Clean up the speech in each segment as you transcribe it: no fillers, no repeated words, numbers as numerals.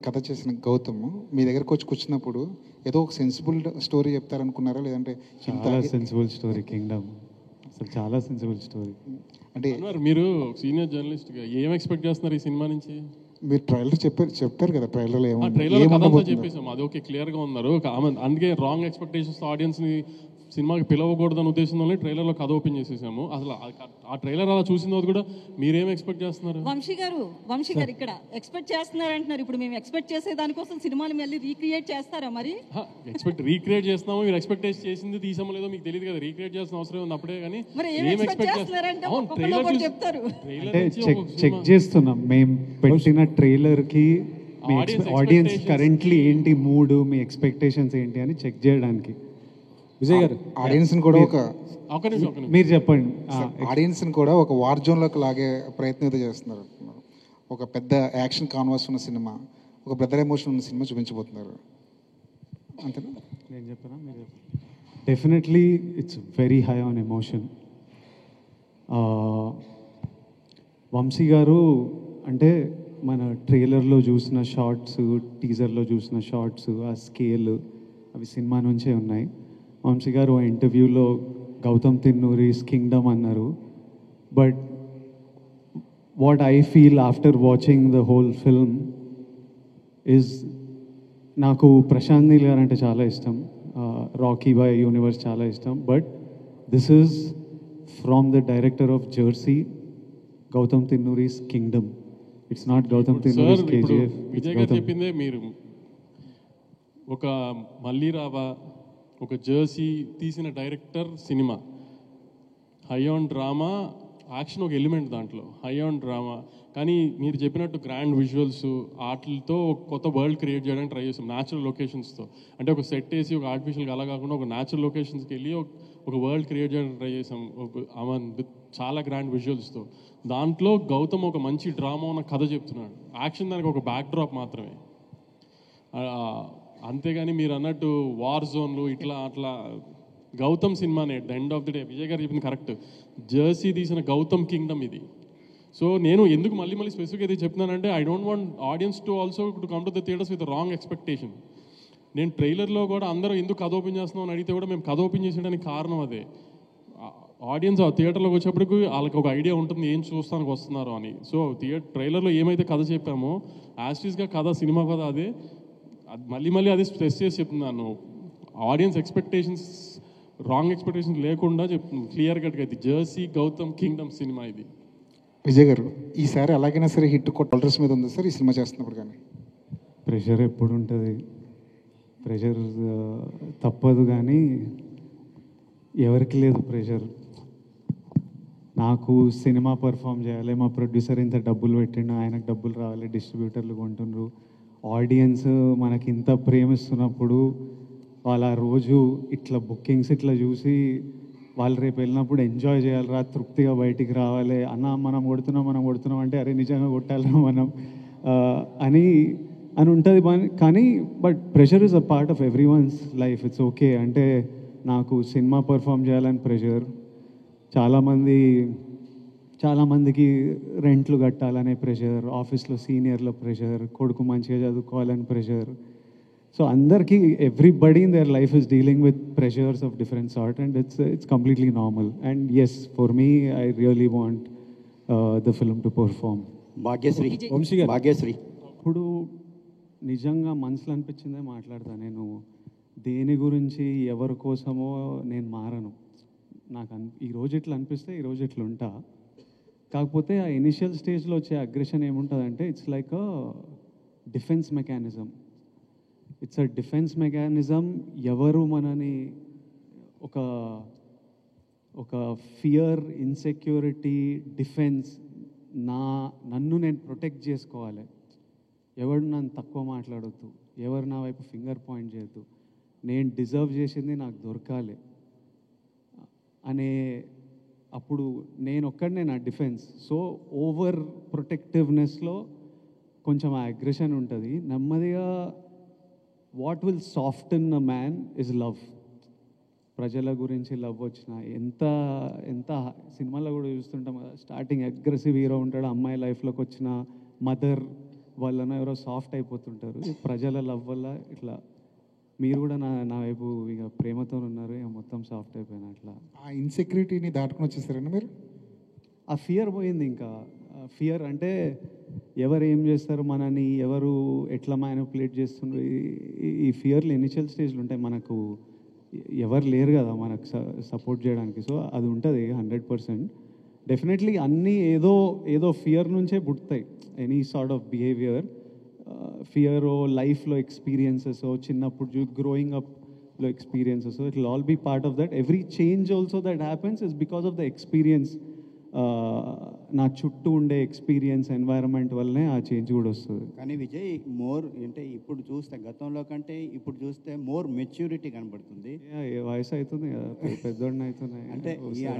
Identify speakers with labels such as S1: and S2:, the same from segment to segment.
S1: కథ చేసిన గౌతమ్ మీ దగ్గరకు వచ్చి కూర్చున్నప్పుడు ఏదో ఒక సెన్సిబుల్ స్టోరీ చెప్తారనుకున్నారా? లేదంటే
S2: చాలా సెన్సిబుల్ స్టోరీ కింగ్డమ్, అసలు చాలా సెన్సిబుల్ స్టోరీ.
S1: అంటే
S3: మీరు సీనియర్ జర్నలిస్ట్గా ఏం ఎక్స్పెక్ట్ చేస్తున్నారు ఈ సినిమా నుంచి?
S1: మీరు ట్రైలర్ చెప్తారు కదా, ట్రైలర్లో
S3: ట్రైలర్ కథ అంతా చెప్పేసాం, అది ఓకే, క్లియర్గా ఉన్నారు. అందుకే రాంగ్ ఎక్స్పెక్టేషన్స్ ఆడియన్స్ని సినిమాకి పిలవకూడదని ఉద్దేశంలోనే ట్రైలర్లో కథ ఓపెన్ చేసేసాము. అసలు ఆ ట్రైలర్ అలా చూసిన తర్వాత కూడా మీరేం ఎక్స్పెక్ట్ చేస్తున్నారు?
S4: వంశీ గారు ఇక్కడ ఎక్స్పెక్ట్ చేస్తున్నారు అంటున్నారు. ఇప్పుడు మేము ఎక్స్పెక్ట్ చేసే దానికోసం సినిమాని మళ్ళీ రీక్రియేట్ చేస్తారా? మరి
S3: రీక్రియేట్ చేస్తున్నాము, మీరు ఎక్స్పెక్ట్ చేసింది తీసామో లేదో మీకు తెలియదు కదా, రీక్రియేట్ చేసిన అవసరం ఉంది అప్పుడే. కానీ
S4: ఏం ఎక్స్పెక్ట్ చేస్తున్నారంటే ఒక్కొక్కరు చెప్తారు.
S2: చెక్ చేస్తున్నాం మేము పెట్టిన ట్రైలర్కి ఆడియన్స్ కరెంట్లీ ఏంటి మూడ్, మీ ఎక్స్పెక్టేషన్స్ ఏంటి అని చెక్ చేయడానికి.
S1: విజయ్ గారు ఆడియన్స్ కూడా
S2: మీరు చెప్పండి.
S1: ఆడియన్స్ కూడా ఒక వార్ జోన్లోకి లాగే ప్రయత్నం అయితే చేస్తున్నారు. ఒక పెద్ద యాక్షన్ కాన్వాస్ ఉన్న సినిమా, ఒక బ్రదర్ ఎమోషన్ ఉన్న సినిమా చూపించబోతున్నారు, అంతేనా?
S2: నేను చెప్పనా, మీరు చెప్పండి. Definitely it's very high on emotion. Vamsi garu అంటే మన ట్రైలర్లో చూసిన షార్ట్స్, టీజర్లో చూసిన షార్ట్స్, ఆ స్కేల్ అవి సినిమా నుంచే ఉన్నాయి. వంశీ గారు ఆ ఇంటర్వ్యూలో గౌతమ్ తిన్నూరిస్ కింగ్డమ్ అన్నారు. But what I feel after watching the whole film is, నాకు ప్రశాంత్ నీల్ గారు అంటే చాలా ఇష్టం, రాకీ బాయ్ యూనివర్స్ చాలా ఇష్టం. But this is from the director of Jersey, Gautam Tinnanuri's Kingdom. It's not Gautam Tinnanuri's KGF.
S3: Vijay garu చెప్పిందే మీరు ఒక మళ్ళీ రావా, ఒక జెర్సీ తీసిన డైరెక్టర్ సినిమా, హై ఆన్ డ్రామా, యాక్షన్ ఒక ఎలిమెంట్ దాంట్లో, హై ఆన్ డ్రామా. కానీ మీరు చెప్పినట్టు గ్రాండ్ విజువల్స్ ఆటలతో ఒక కొత్త వరల్డ్ క్రియేట్ చేయడానికి ట్రై చేసాం, న్యాచురల్ లొకేషన్స్తో. అంటే ఒక సెట్ వేసి ఒక ఆర్టిఫిషియల్గా అలా కాకుండా ఒక న్యాచురల్ లొకేషన్స్కి వెళ్ళి ఒక వరల్డ్ క్రియేట్ చేయడానికి ట్రై చేసాం, విత్ చాలా గ్రాండ్ విజువల్స్తో. దాంట్లో గౌతమ్ ఒక మంచి డ్రామా ఉన్న కథ చెప్తున్నాడు, యాక్షన్ దానికి ఒక బ్యాక్ డ్రాప్ మాత్రమే. అంతేగాని మీరు అన్నట్టు వార్ జోన్లు ఇట్లా అట్లా గౌతమ్ సినిమానే at the end of the day. Vijay గారు చెప్పింది కరెక్ట్, జెర్సీ తీసిన గౌతమ్ కింగ్డమ్ ఇది. సో నేను ఎందుకు మళ్ళీ స్పెసిఫిక్గా ఇది చెప్తున్నానంటే, I don't want audience to also to come to the theatres with wrong expectation. నేను ట్రైలర్లో కూడా అందరూ ఎందుకు కథ ఓపెన్ చేస్తున్నాం అని అడిగితే కూడా మేము కథ ఓపెన్ చేసేయడానికి కారణం అదే. ఆడియన్స్ ఆ థియేటర్లోకి వచ్చేప్పటికి వాళ్ళకి ఒక ఐడియా ఉంటుంది ఏం చూస్తానికి వస్తున్నారు అని. సో ట్రైలర్లో ఏమైతే కథ చెప్పామో యాస్టీస్గా కథ, సినిమా కథ అదే. మళ్ళీ అది స్ట్రెస్ చేసి చెప్తున్నాను, ఆడియన్స్ ఎక్స్పెక్టేషన్స్, రాంగ్ ఎక్స్పెక్టేషన్స్ లేకుండా చెప్తున్నాను క్లియర్ కట్గా, ఇది జెర్సీ గౌతమ్ కింగ్డమ్ సినిమా ఇది.
S1: విజయ్ గారు ఈసారి అలాగైనా సరే హిట్ కొట్టల్స్ మీద ఉంది సార్ ఈ సినిమా చేస్తున్నప్పుడు? కానీ
S2: ప్రెషర్ ఎప్పుడు ఉంటుంది, ప్రెషర్ తప్పదు, కానీ ఎవరికి లేదు ప్రెషర్. నాకు సినిమా పర్ఫామ్ చేయాలి, మా ప్రొడ్యూసర్ ఇంత డబ్బులు పెట్టిండు, ఆయనకు డబ్బులు రావాలి, డిస్ట్రిబ్యూటర్లు కొంటుండ్రు, ఆడియన్స్ మనకి ఇంత ప్రేమిస్తున్నప్పుడు వాళ్ళ రోజు ఇట్లా బుకింగ్స్ ఇట్లా చూసి వాళ్ళు రేపు వెళ్ళినప్పుడు ఎంజాయ్ చేయాలిరా, తృప్తిగా బయటికి రావాలి అన్న, మనం కొడుతున్నాం అంటే అరే నిజంగా కొట్టాలిరా మనం అని ఉంటుంది. కానీ but pressure is a part of every one's life. It's okay. అంటే నాకు సినిమా పర్ఫామ్ చేయాలని ప్రెషర్, చాలామందికి రెంట్లు కట్టాలనే ప్రెషర్, ఆఫీస్లో సీనియర్ల ప్రెషర్, కొడుకు మంచిగా చదువుకోవాలని ప్రెషర్. సో అందరికీ, everybody in their life is dealing with pressures of different sort, and it's completely normal. And yes, for me I really want the film to perform.
S5: Bhagyashree
S2: అప్పుడు నిజంగా మనసులో అనిపించిందే మాట్లాడతా. నేను దేని గురించి ఎవరి కోసమో నేను మారను. నాకు ఈరోజు ఇట్లా అనిపిస్తే ఈరోజు ఇట్లా ఉంటా. కాకపోతే ఆ ఇనిషియల్ స్టేజ్లో వచ్చే అగ్రెషన్ ఏముంటుందంటే, it's like a defence mechanism. It's a defence mechanism. ఎవరు మనని ఒక ఫియర్, ఇన్సెక్యూరిటీ, డిఫెన్స్, నన్ను నేను ప్రొటెక్ట్ చేసుకోవాలి, ఎవరు నన్ను తక్కువ మాట్లాడొద్దు, ఎవరు నా వైపు ఫింగర్ పాయింట్ చేయొద్దు, నేను డిజర్వ్ చేసింది నాకు దొరకాలి అనే, అప్పుడు నేను ఒక్కడనే నా డిఫెన్స్. సో ఓవర్ ప్రొటెక్టివ్నెస్లో కొంచెం ఆ అగ్రెషన్ ఉంటుంది. నెమ్మదిగా what will soften a man is love. ప్రజల గురించి లవ్ వచ్చిన ఎంత సినిమాల్లో కూడా చూస్తుంటాం కదా, స్టార్టింగ్ అగ్రెసివ్ హీరో ఉంటాడు, అమ్మాయి లైఫ్లోకి వచ్చిన మదర్ వాళ్ళన ఎవరో సాఫ్ట్ అయిపోతుంటారు. ప్రజల లవ్ వల్ల ఇట్లా మీరు కూడా నా వైపు ఇక ప్రేమతో ఉన్నారు, ఇక మొత్తం సాఫ్ట్ అయిపోయినా అట్లా.
S1: ఆ ఇన్సెక్యూరిటీని దాటుకుని వచ్చేసారండి మీరు?
S2: ఆ ఫియర్ పోయింది. ఇంకా ఫియర్ అంటే ఎవరు ఏం చేస్తారు, మనని ఎవరు ఎట్లా మ్యానిపులేట్ చేస్తున్నారు, ఈ ఫియర్లు ఇనిషియల్ స్టేజ్లు ఉంటాయి. మనకు ఎవరు లేరు కదా మనకు సపోర్ట్ చేయడానికి. సో అది ఉంటుంది 100%. డెఫినెట్లీ అన్నీ ఏదో ఫియర్ నుంచే పుడతాయి. Any sort of behaviour, fear లైఫ్లో ఎక్స్పీరియన్సెస్, చిన్నప్పుడు గ్రోయింగ్ అప్లో experiences, it will all be part of that. Every change also that happens is because of the experience. నా చుట్టూ ఉండే ఎక్స్పీరియన్స్, ఎన్వైరన్మెంట్ వల్లనే ఆ చేంజ్ కూడా వస్తుంది.
S5: కానీ విజయ్ మోర్ అంటే ఇప్పుడు చూస్తే గతంలో కంటే ఇప్పుడు చూస్తే మోర్ మెచ్యూరిటీ కనబడుతుంది.
S2: వయసు అవుతుంది కదా, పెద్దోడిని అవుతున్నాయి
S5: అంటే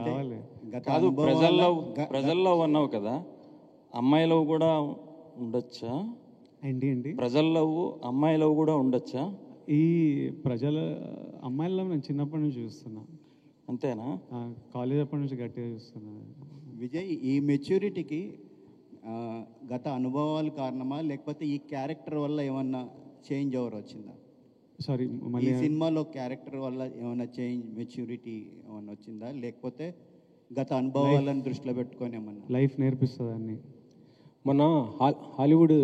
S2: రావాలి.
S6: కాదు, ప్రజల్లో ఉన్నావు కదా, అమ్మాయిలో కూడా ఉండొచ్చా?
S2: ఏంటి
S6: ప్రజల్లో అమ్మాయిలో కూడా ఉండొచ్చా?
S2: ఈ ప్రజల అమ్మాయిల్లో నేను చిన్నప్పటి నుంచి చూస్తున్నా.
S6: అంతేనా?
S2: కాలేజ్ అప్పటి నుంచి గట్టిగా చూస్తున్నా.
S5: విజయ్, ఈ మెచ్యూరిటీకి గత అనుభవాలు కారణమా, లేకపోతే ఈ క్యారెక్టర్ వల్ల ఏమన్నా చేంజ్ ఓవర్ వచ్చిందా?
S2: సారీ,
S5: ఈ
S2: మళ్ళీ
S5: సినిమాలో క్యారెక్టర్ వల్ల ఏమైనా చేంజ్, మెచ్యూరిటీ ఏమన్నా వచ్చిందా, లేకపోతే గత అనుభవాలను దృష్టిలో పెట్టుకొని ఏమన్నా?
S2: లైఫ్ నేర్పిస్తుంది అన్ని.
S7: మొన్న హాలీవుడ్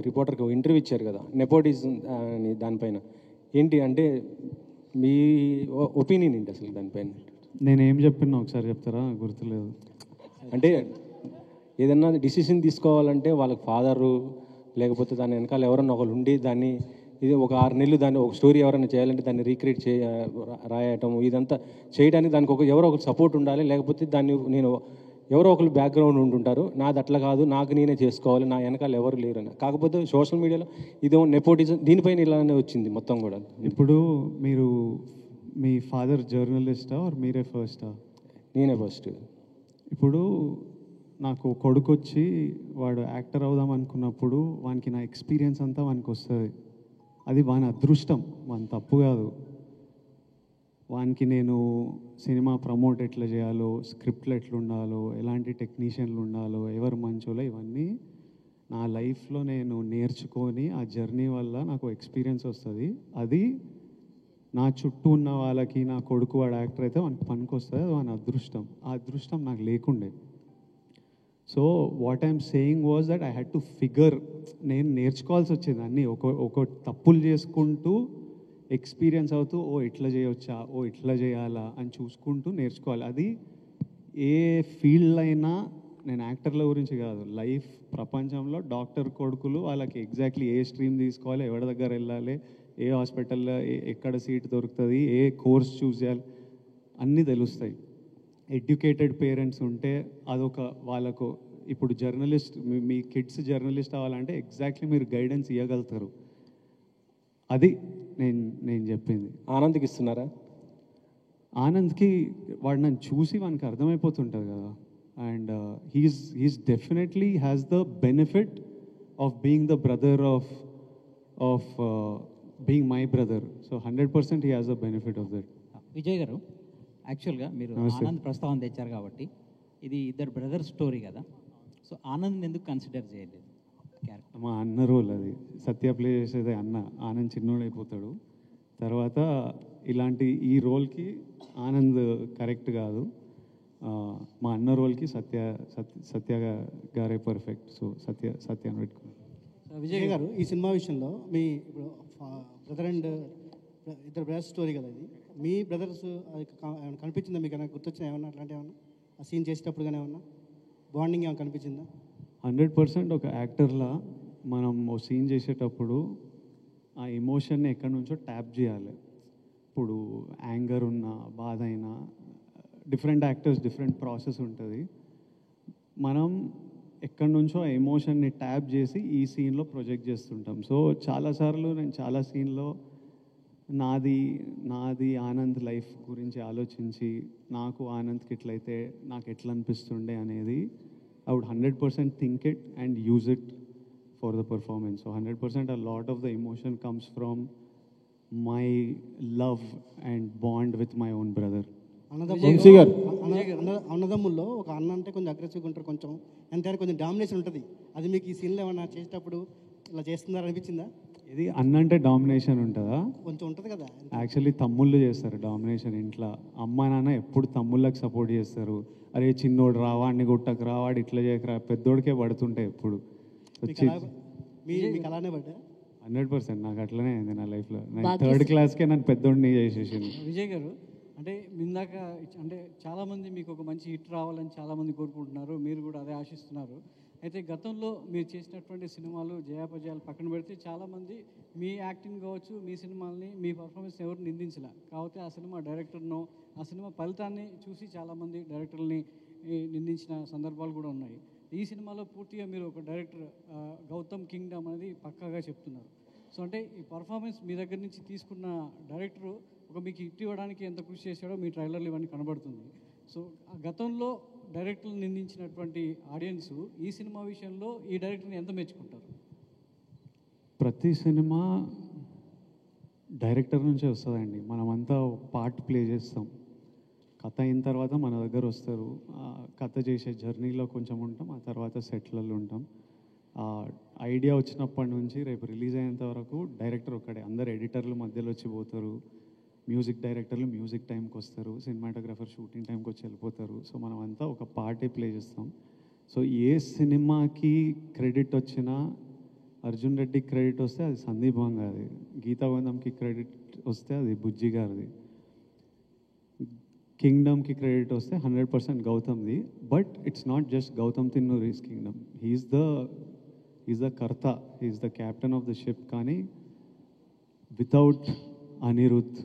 S7: రిపోర్టర్కి ఇంటర్వ్యూ ఇచ్చారు కదా, నెపోటిజం అని, దానిపైన ఏంటి అంటే మీ ఒపీనియన్ ఏంటి అసలు దానిపైన?
S2: నేనేం చెప్పినా ఒకసారి చెప్తారా? గుర్తులేదు.
S7: అంటే ఏదన్నా డిసిషన్ తీసుకోవాలంటే వాళ్ళకి ఫాదరు లేకపోతే దాని వెనకాల ఎవరన్నా ఒకరు ఉండి దాన్ని ఇది ఒక 6 నెలలు దాన్ని ఒక స్టోరీ ఎవరైనా చేయాలంటే దాన్ని రీక్రియేట్ రాయటం, ఇదంతా చేయడానికి దానికి ఎవరో ఒకరు సపోర్ట్ ఉండాలి. లేకపోతే దాన్ని ఎవరో ఒకరు బ్యాక్గ్రౌండ్ ఉంటుంటారు. నాది అట్లా కాదు, నాకు నేనే చేసుకోవాలి, నా వెనకాల ఎవరు లేరని. కాకపోతే సోషల్ మీడియాలో ఇదేమో నెపోటిజం, దీనిపైన ఇలానే వచ్చింది మొత్తం కూడా.
S2: ఇప్పుడు మీరు మీ ఫాదర్ జర్నలిస్టా ఆర్ మీరే ఫస్టా?
S7: నేనే ఫస్ట్.
S2: ఇప్పుడు నాకు కొడుకు వచ్చి వాడు యాక్టర్ అవుదాం అనుకున్నప్పుడు వానికి నా ఎక్స్పీరియన్స్ అంతా వానికి వస్తుంది. అది వాని అదృష్టం, వాని తప్పు కాదు. వానికి నేను సినిమా ప్రమోట్ ఎట్లా చేయాలో, స్క్రిప్ట్లు ఎట్లా ఉండాలో, ఎలాంటి టెక్నీషియన్లు ఉండాలో, ఎవరు మంచోలో, ఇవన్నీ నా లైఫ్లో నేను నేర్చుకొని ఆ జర్నీ వల్ల నాకు ఎక్స్పీరియన్స్ వస్తుంది. అది నా చుట్టూ ఉన్న వాళ్ళకి, నా కొడుకు వాడు యాక్టర్ అయితే వానికి పనికి వస్తుంది. అది వాని అదృష్టం. ఆ అదృష్టం నాకు లేకుండే. So what I'm saying was that I had to figure, నేను నేర్చుకోవాల్సి వచ్చేది అన్నీ. ఒక తప్పులు చేసుకుంటూ ఎక్స్పీరియన్స్ అవుతూ, ఓ ఇట్లా చేయవచ్చా, ఓ ఇట్లా చేయాలా అని చూసుకుంటూ నేర్చుకోవాలి. అది ఏ ఫీల్డ్ అయినా, నేను యాక్టర్ల గురించి కాదు, లైఫ్ ప్రపంచంలో డాక్టర్ కొడుకులు వాళ్ళకి ఎగ్జాక్ట్లీ ఏ స్ట్రీమ్ తీసుకోవాలి, ఎవరి దగ్గర వెళ్ళాలి, ఏ హాస్పిటల్లో ఎక్కడ సీట్ దొరుకుతుంది, ఏ కోర్స్ చూస్ చేయాలి, అన్నీ తెలుస్తాయి. ఎడ్యుకేటెడ్ పేరెంట్స్ ఉంటే అదొక వాళ్ళకు. ఇప్పుడు జర్నలిస్ట్, మీ కిడ్స్ జర్నలిస్ట్ అవ్వాలంటే ఎగ్జాక్ట్లీ మీరు గైడెన్స్ ఇవ్వగలుగుతారు. అది నేను చెప్పింది.
S7: ఆనంద్కి ఇస్తున్నారా?
S2: ఆనంద్కి వాడు నన్ను చూసి వానికి అర్థమైపోతుంటుంది కదా. And he's definitely has the benefit of being the brother of being my brother. So 100% he has the benefit of that.
S8: Vijay గారు, యాక్చువల్గా మీరు ఆనంద్ ప్రస్తావన తెచ్చారు కాబట్టి ఇది ఇద్దరు బ్రదర్ స్టోరీ కదా. సో ఆనంద్ ఎందుకు కన్సిడర్ చేయలేదు క్యారెక్టర్?
S2: మా అన్న రోల్ అది. సత్య ప్లే చేసేదే అన్న. ఆనంద్ చిన్నోడు అయిపోతాడు. తర్వాత ఇలాంటి ఈ రోల్కి ఆనంద్ కరెక్ట్ కాదు. మా అన్న రోల్కి సత్య గారే పర్ఫెక్ట్. సో సత్య అని పెట్టుకున్నాను.
S9: విజయ్ గారు, ఈ సినిమా విషయంలో మీ ఇప్పుడు బ్రదర్ అండ్ ఇద్దరు బ్రదర్స్ స్టోరీ కదా ఇది, మీ బ్రదర్స్ కనిపించిందా మీకు? ఏమైనా గుర్తొచ్చిన ఏమన్నా అట్లాంటి ఏమన్నా ఆ సీన్ చేసేటప్పుడు కానీ ఏమన్నా బాండింగ్ ఏమైనా కనిపించిందా?
S2: 100% ఒక యాక్టర్లా మనం ఓ సీన్ చేసేటప్పుడు ఆ ఎమోషన్ని ఎక్కడి నుంచో ట్యాప్ చేయాలి. ఇప్పుడు యాంగర్ ఉన్నా, బాధ అయినా, డిఫరెంట్ యాక్టర్స్ డిఫరెంట్ ప్రాసెస్ ఉంటుంది. మనం ఎక్కడి నుంచో ఆ ఎమోషన్ని ట్యాప్ చేసి ఈ సీన్లో ప్రొజెక్ట్ చేస్తుంటాం. సో చాలాసార్లు నేను చాలా సీన్లో నాది ఆనంద్ లైఫ్ గురించి ఆలోచించి, నాకు ఆనంద్కి ఎట్లయితే నాకు ఎట్లా అనిపిస్తుండే అనేది I would 100% think it and use it for the performance. So 100% a lot of the emotion comes from my love and bond with my own brother.
S9: అన్నదమ్ముల్లో ఒక అన్న అంటే కొంచెం అగ్రెసివ్గా ఉంటారు, కొంచెం ఎంతైనా కొంచెం డామినేషన్ ఉంటుంది. అది మీకు ఈ సీన్లో ఏమన్నా చేసేటప్పుడు ఇలా చేస్తున్నారు అనిపించిందా?
S2: ఇది అన్నంటే డామినేషన్ ఉంటుందా?
S9: కొంచెం ఉంటుంది కదా.
S2: యాక్చువల్లీ తమ్ముళ్ళు చేస్తారు డామినేషన్ ఇంట్లో. అమ్మ నాన్న ఎప్పుడు తమ్ముళ్ళకి సపోర్ట్ చేస్తారు. అరే చిన్నోడు రావాడిని కొట్టకు రావాడు ఇట్లా చేయకరా, పెద్దోడికే పడుతుంటాయి ఎప్పుడు.
S9: మీకు అలానే పడ్డా?
S2: 100% నాకు అట్లనే అయింది నా లైఫ్లో. నేను 3rd క్లాస్కే నన్ను పెద్దోడిని చేసేసింది.
S10: విజయ్ గారు, అంటే ఇందాక అంటే చాలామంది మీకు ఒక మంచి హిట్ రావాలని చాలామంది కోరుకుంటున్నారు, మీరు కూడా అదే ఆశిస్తున్నారు. అయితే గతంలో మీరు చేసినటువంటి సినిమాలు జయాపజయాలు పక్కన పెడితే చాలామంది మీ యాక్టింగ్ కావచ్చు, మీ సినిమాల్ని, మీ పర్ఫార్మెన్స్ ఎవరు నిందించలే. కాకపోతే ఆ సినిమా డైరెక్టర్ను, ఆ సినిమా ఫలితాన్ని చూసి చాలామంది డైరెక్టర్ని నిందించిన సందర్భాలు కూడా ఉన్నాయి. ఈ సినిమాలో పూర్తిగా మీరు ఒక డైరెక్టర్ గౌతమ్ కింగ్డమ్ అనేది పక్కాగా చెప్తున్నారు. సో అంటే ఈ పర్ఫార్మెన్స్ మీ దగ్గర నుంచి తీసుకున్న డైరెక్టరు ఒక మీకు హిట్ ఇవ్వడానికి ఎంత కృషి చేశాడో మీ ట్రైలర్లు ఇవన్నీ కనబడుతుంది. సో ఆ గతంలో డైరెక్టర్లు నిందించినటువంటి ఆడియన్స్ ఈ సినిమా విషయంలో ఈ డైరెక్టర్ని ఎంత మెచ్చుకుంటారు?
S2: ప్రతి సినిమా డైరెక్టర్ నుంచే వస్తుందండి. మనమంతా పార్ట్ ప్లే చేస్తాం. కథ అయిన తర్వాత మన దగ్గర వస్తారు. కథ చేసే జర్నీలో కొంచెం ఉంటాం, ఆ తర్వాత సెట్లలో ఉంటాం. ఐడియా వచ్చినప్పటి నుంచి రేపు రిలీజ్ అయ్యేంత వరకు డైరెక్టర్ ఒక్కడే. అందరు ఎడిటర్లు మధ్యలో వచ్చి పోతారు, మ్యూజిక్ డైరెక్టర్లు మ్యూజిక్ టైంకి వస్తారు, సినిమాటోగ్రాఫర్ షూటింగ్ టైంకి వచ్చి వెళ్ళిపోతారు. సో మనం అంతా ఒక పార్టే ప్లే చేస్తాం. సో ఏ సినిమాకి క్రెడిట్ వచ్చినా, అర్జున్ రెడ్డికి క్రెడిట్ వస్తే అది సందీప్ గారిది, గీతాగోవిందంకి క్రెడిట్ వస్తే అది బుజ్జి గారిది, కింగ్డమ్కి క్రెడిట్ వస్తే 100% గౌతమ్ది. But it's not just Gautam Tinnanuri's Kingdom. He's the కర్త, he's the captain of the ship. కానీ without Anirudh,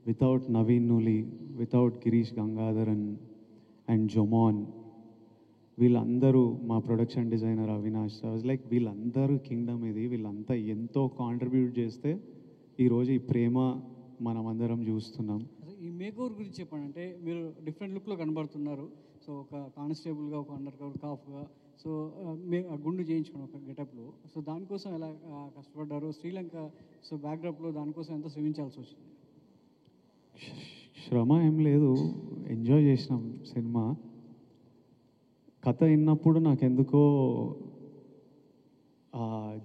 S2: without Naveen Nooli, without Girish Gangadharan and Jomon, వీళ్ళందరూ, మా production designer Avinash Raj, like వీళ్ళందరూ కింగ్డమ్ ఇది. వీళ్ళంతా ఎంతో కాంట్రిబ్యూట్ చేస్తే ఈరోజు ఈ ప్రేమ మనమందరం చూస్తున్నాం.
S10: ఈ మేకోవర్ గురించి చెప్పండి. అంటే మీరు డిఫరెంట్ లుక్లో కనబడుతున్నారు. సో ఒక కానిస్టేబుల్గా, ఒక అండర్ కవర్ కాఫ్గా, సో గుండు చేయించుకోండి ఒక గెటప్లో. సో దానికోసం ఎలా కష్టపడ్డారు? శ్రీలంక సో బ్యాక్డ్రాప్లో దానికోసం ఎంత శ్రమించాల్సి వచ్చింది?
S2: శ్రమ ఏం లేదు, ఎంజాయ్ చేసినాం సినిమా. కథ విన్నప్పుడు నాకెందుకో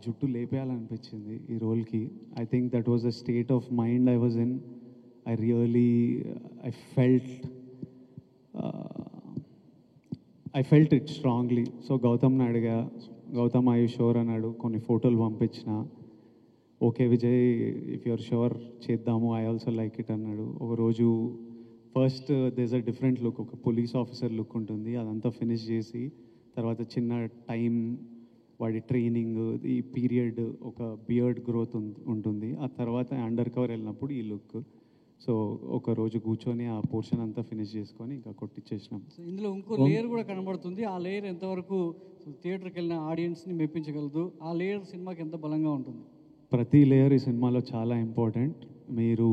S2: జుట్టు లేపేయాలనిపించింది ఈ రోల్కి. I think that was the state of mind I was in. I felt it strongly. So గౌతమ్ని అడిగా, గౌతమ్ ఐ షూర్ అన్నాడు. కొన్ని ఫోటోలు పంపించిన, okay Vijay if you're sure చేద్దాము, ఐ ఆల్సో లైక్ ఇట్ అన్నాడు. ఒకరోజు first this a different look, ఒక పోలీస్ ఆఫీసర్ లుక్ ఉంటుంది, అదంతా ఫినిష్ చేసి తర్వాత చిన్న టైం వాడి ట్రైనింగ్, ఈ పీరియడ్, ఒక బియర్డ్ గ్రోత్ ఉంటుంది. ఆ తర్వాత అండర్ కవర్ వెళ్ళినప్పుడు ఈ లుక్. సో ఒక రోజు కూర్చొని ఆ పోర్షన్ అంతా ఫినిష్ చేసుకొని ఇంకా కొట్టించేసినాం.
S10: సో ఇందులో ఇంకో లేయర్ కూడా కనబడుతుంది. ఆ లేయర్ ఎంతవరకు థియేటర్కి వెళ్ళిన ఆడియన్స్ని మెప్పించగలదు? ఆ లేయర్ సినిమాకి ఎంత బలంగా ఉంటుంది?
S2: ప్రతి లేయర్ ఈ సినిమాలో చాలా ఇంపార్టెంట్. మీరు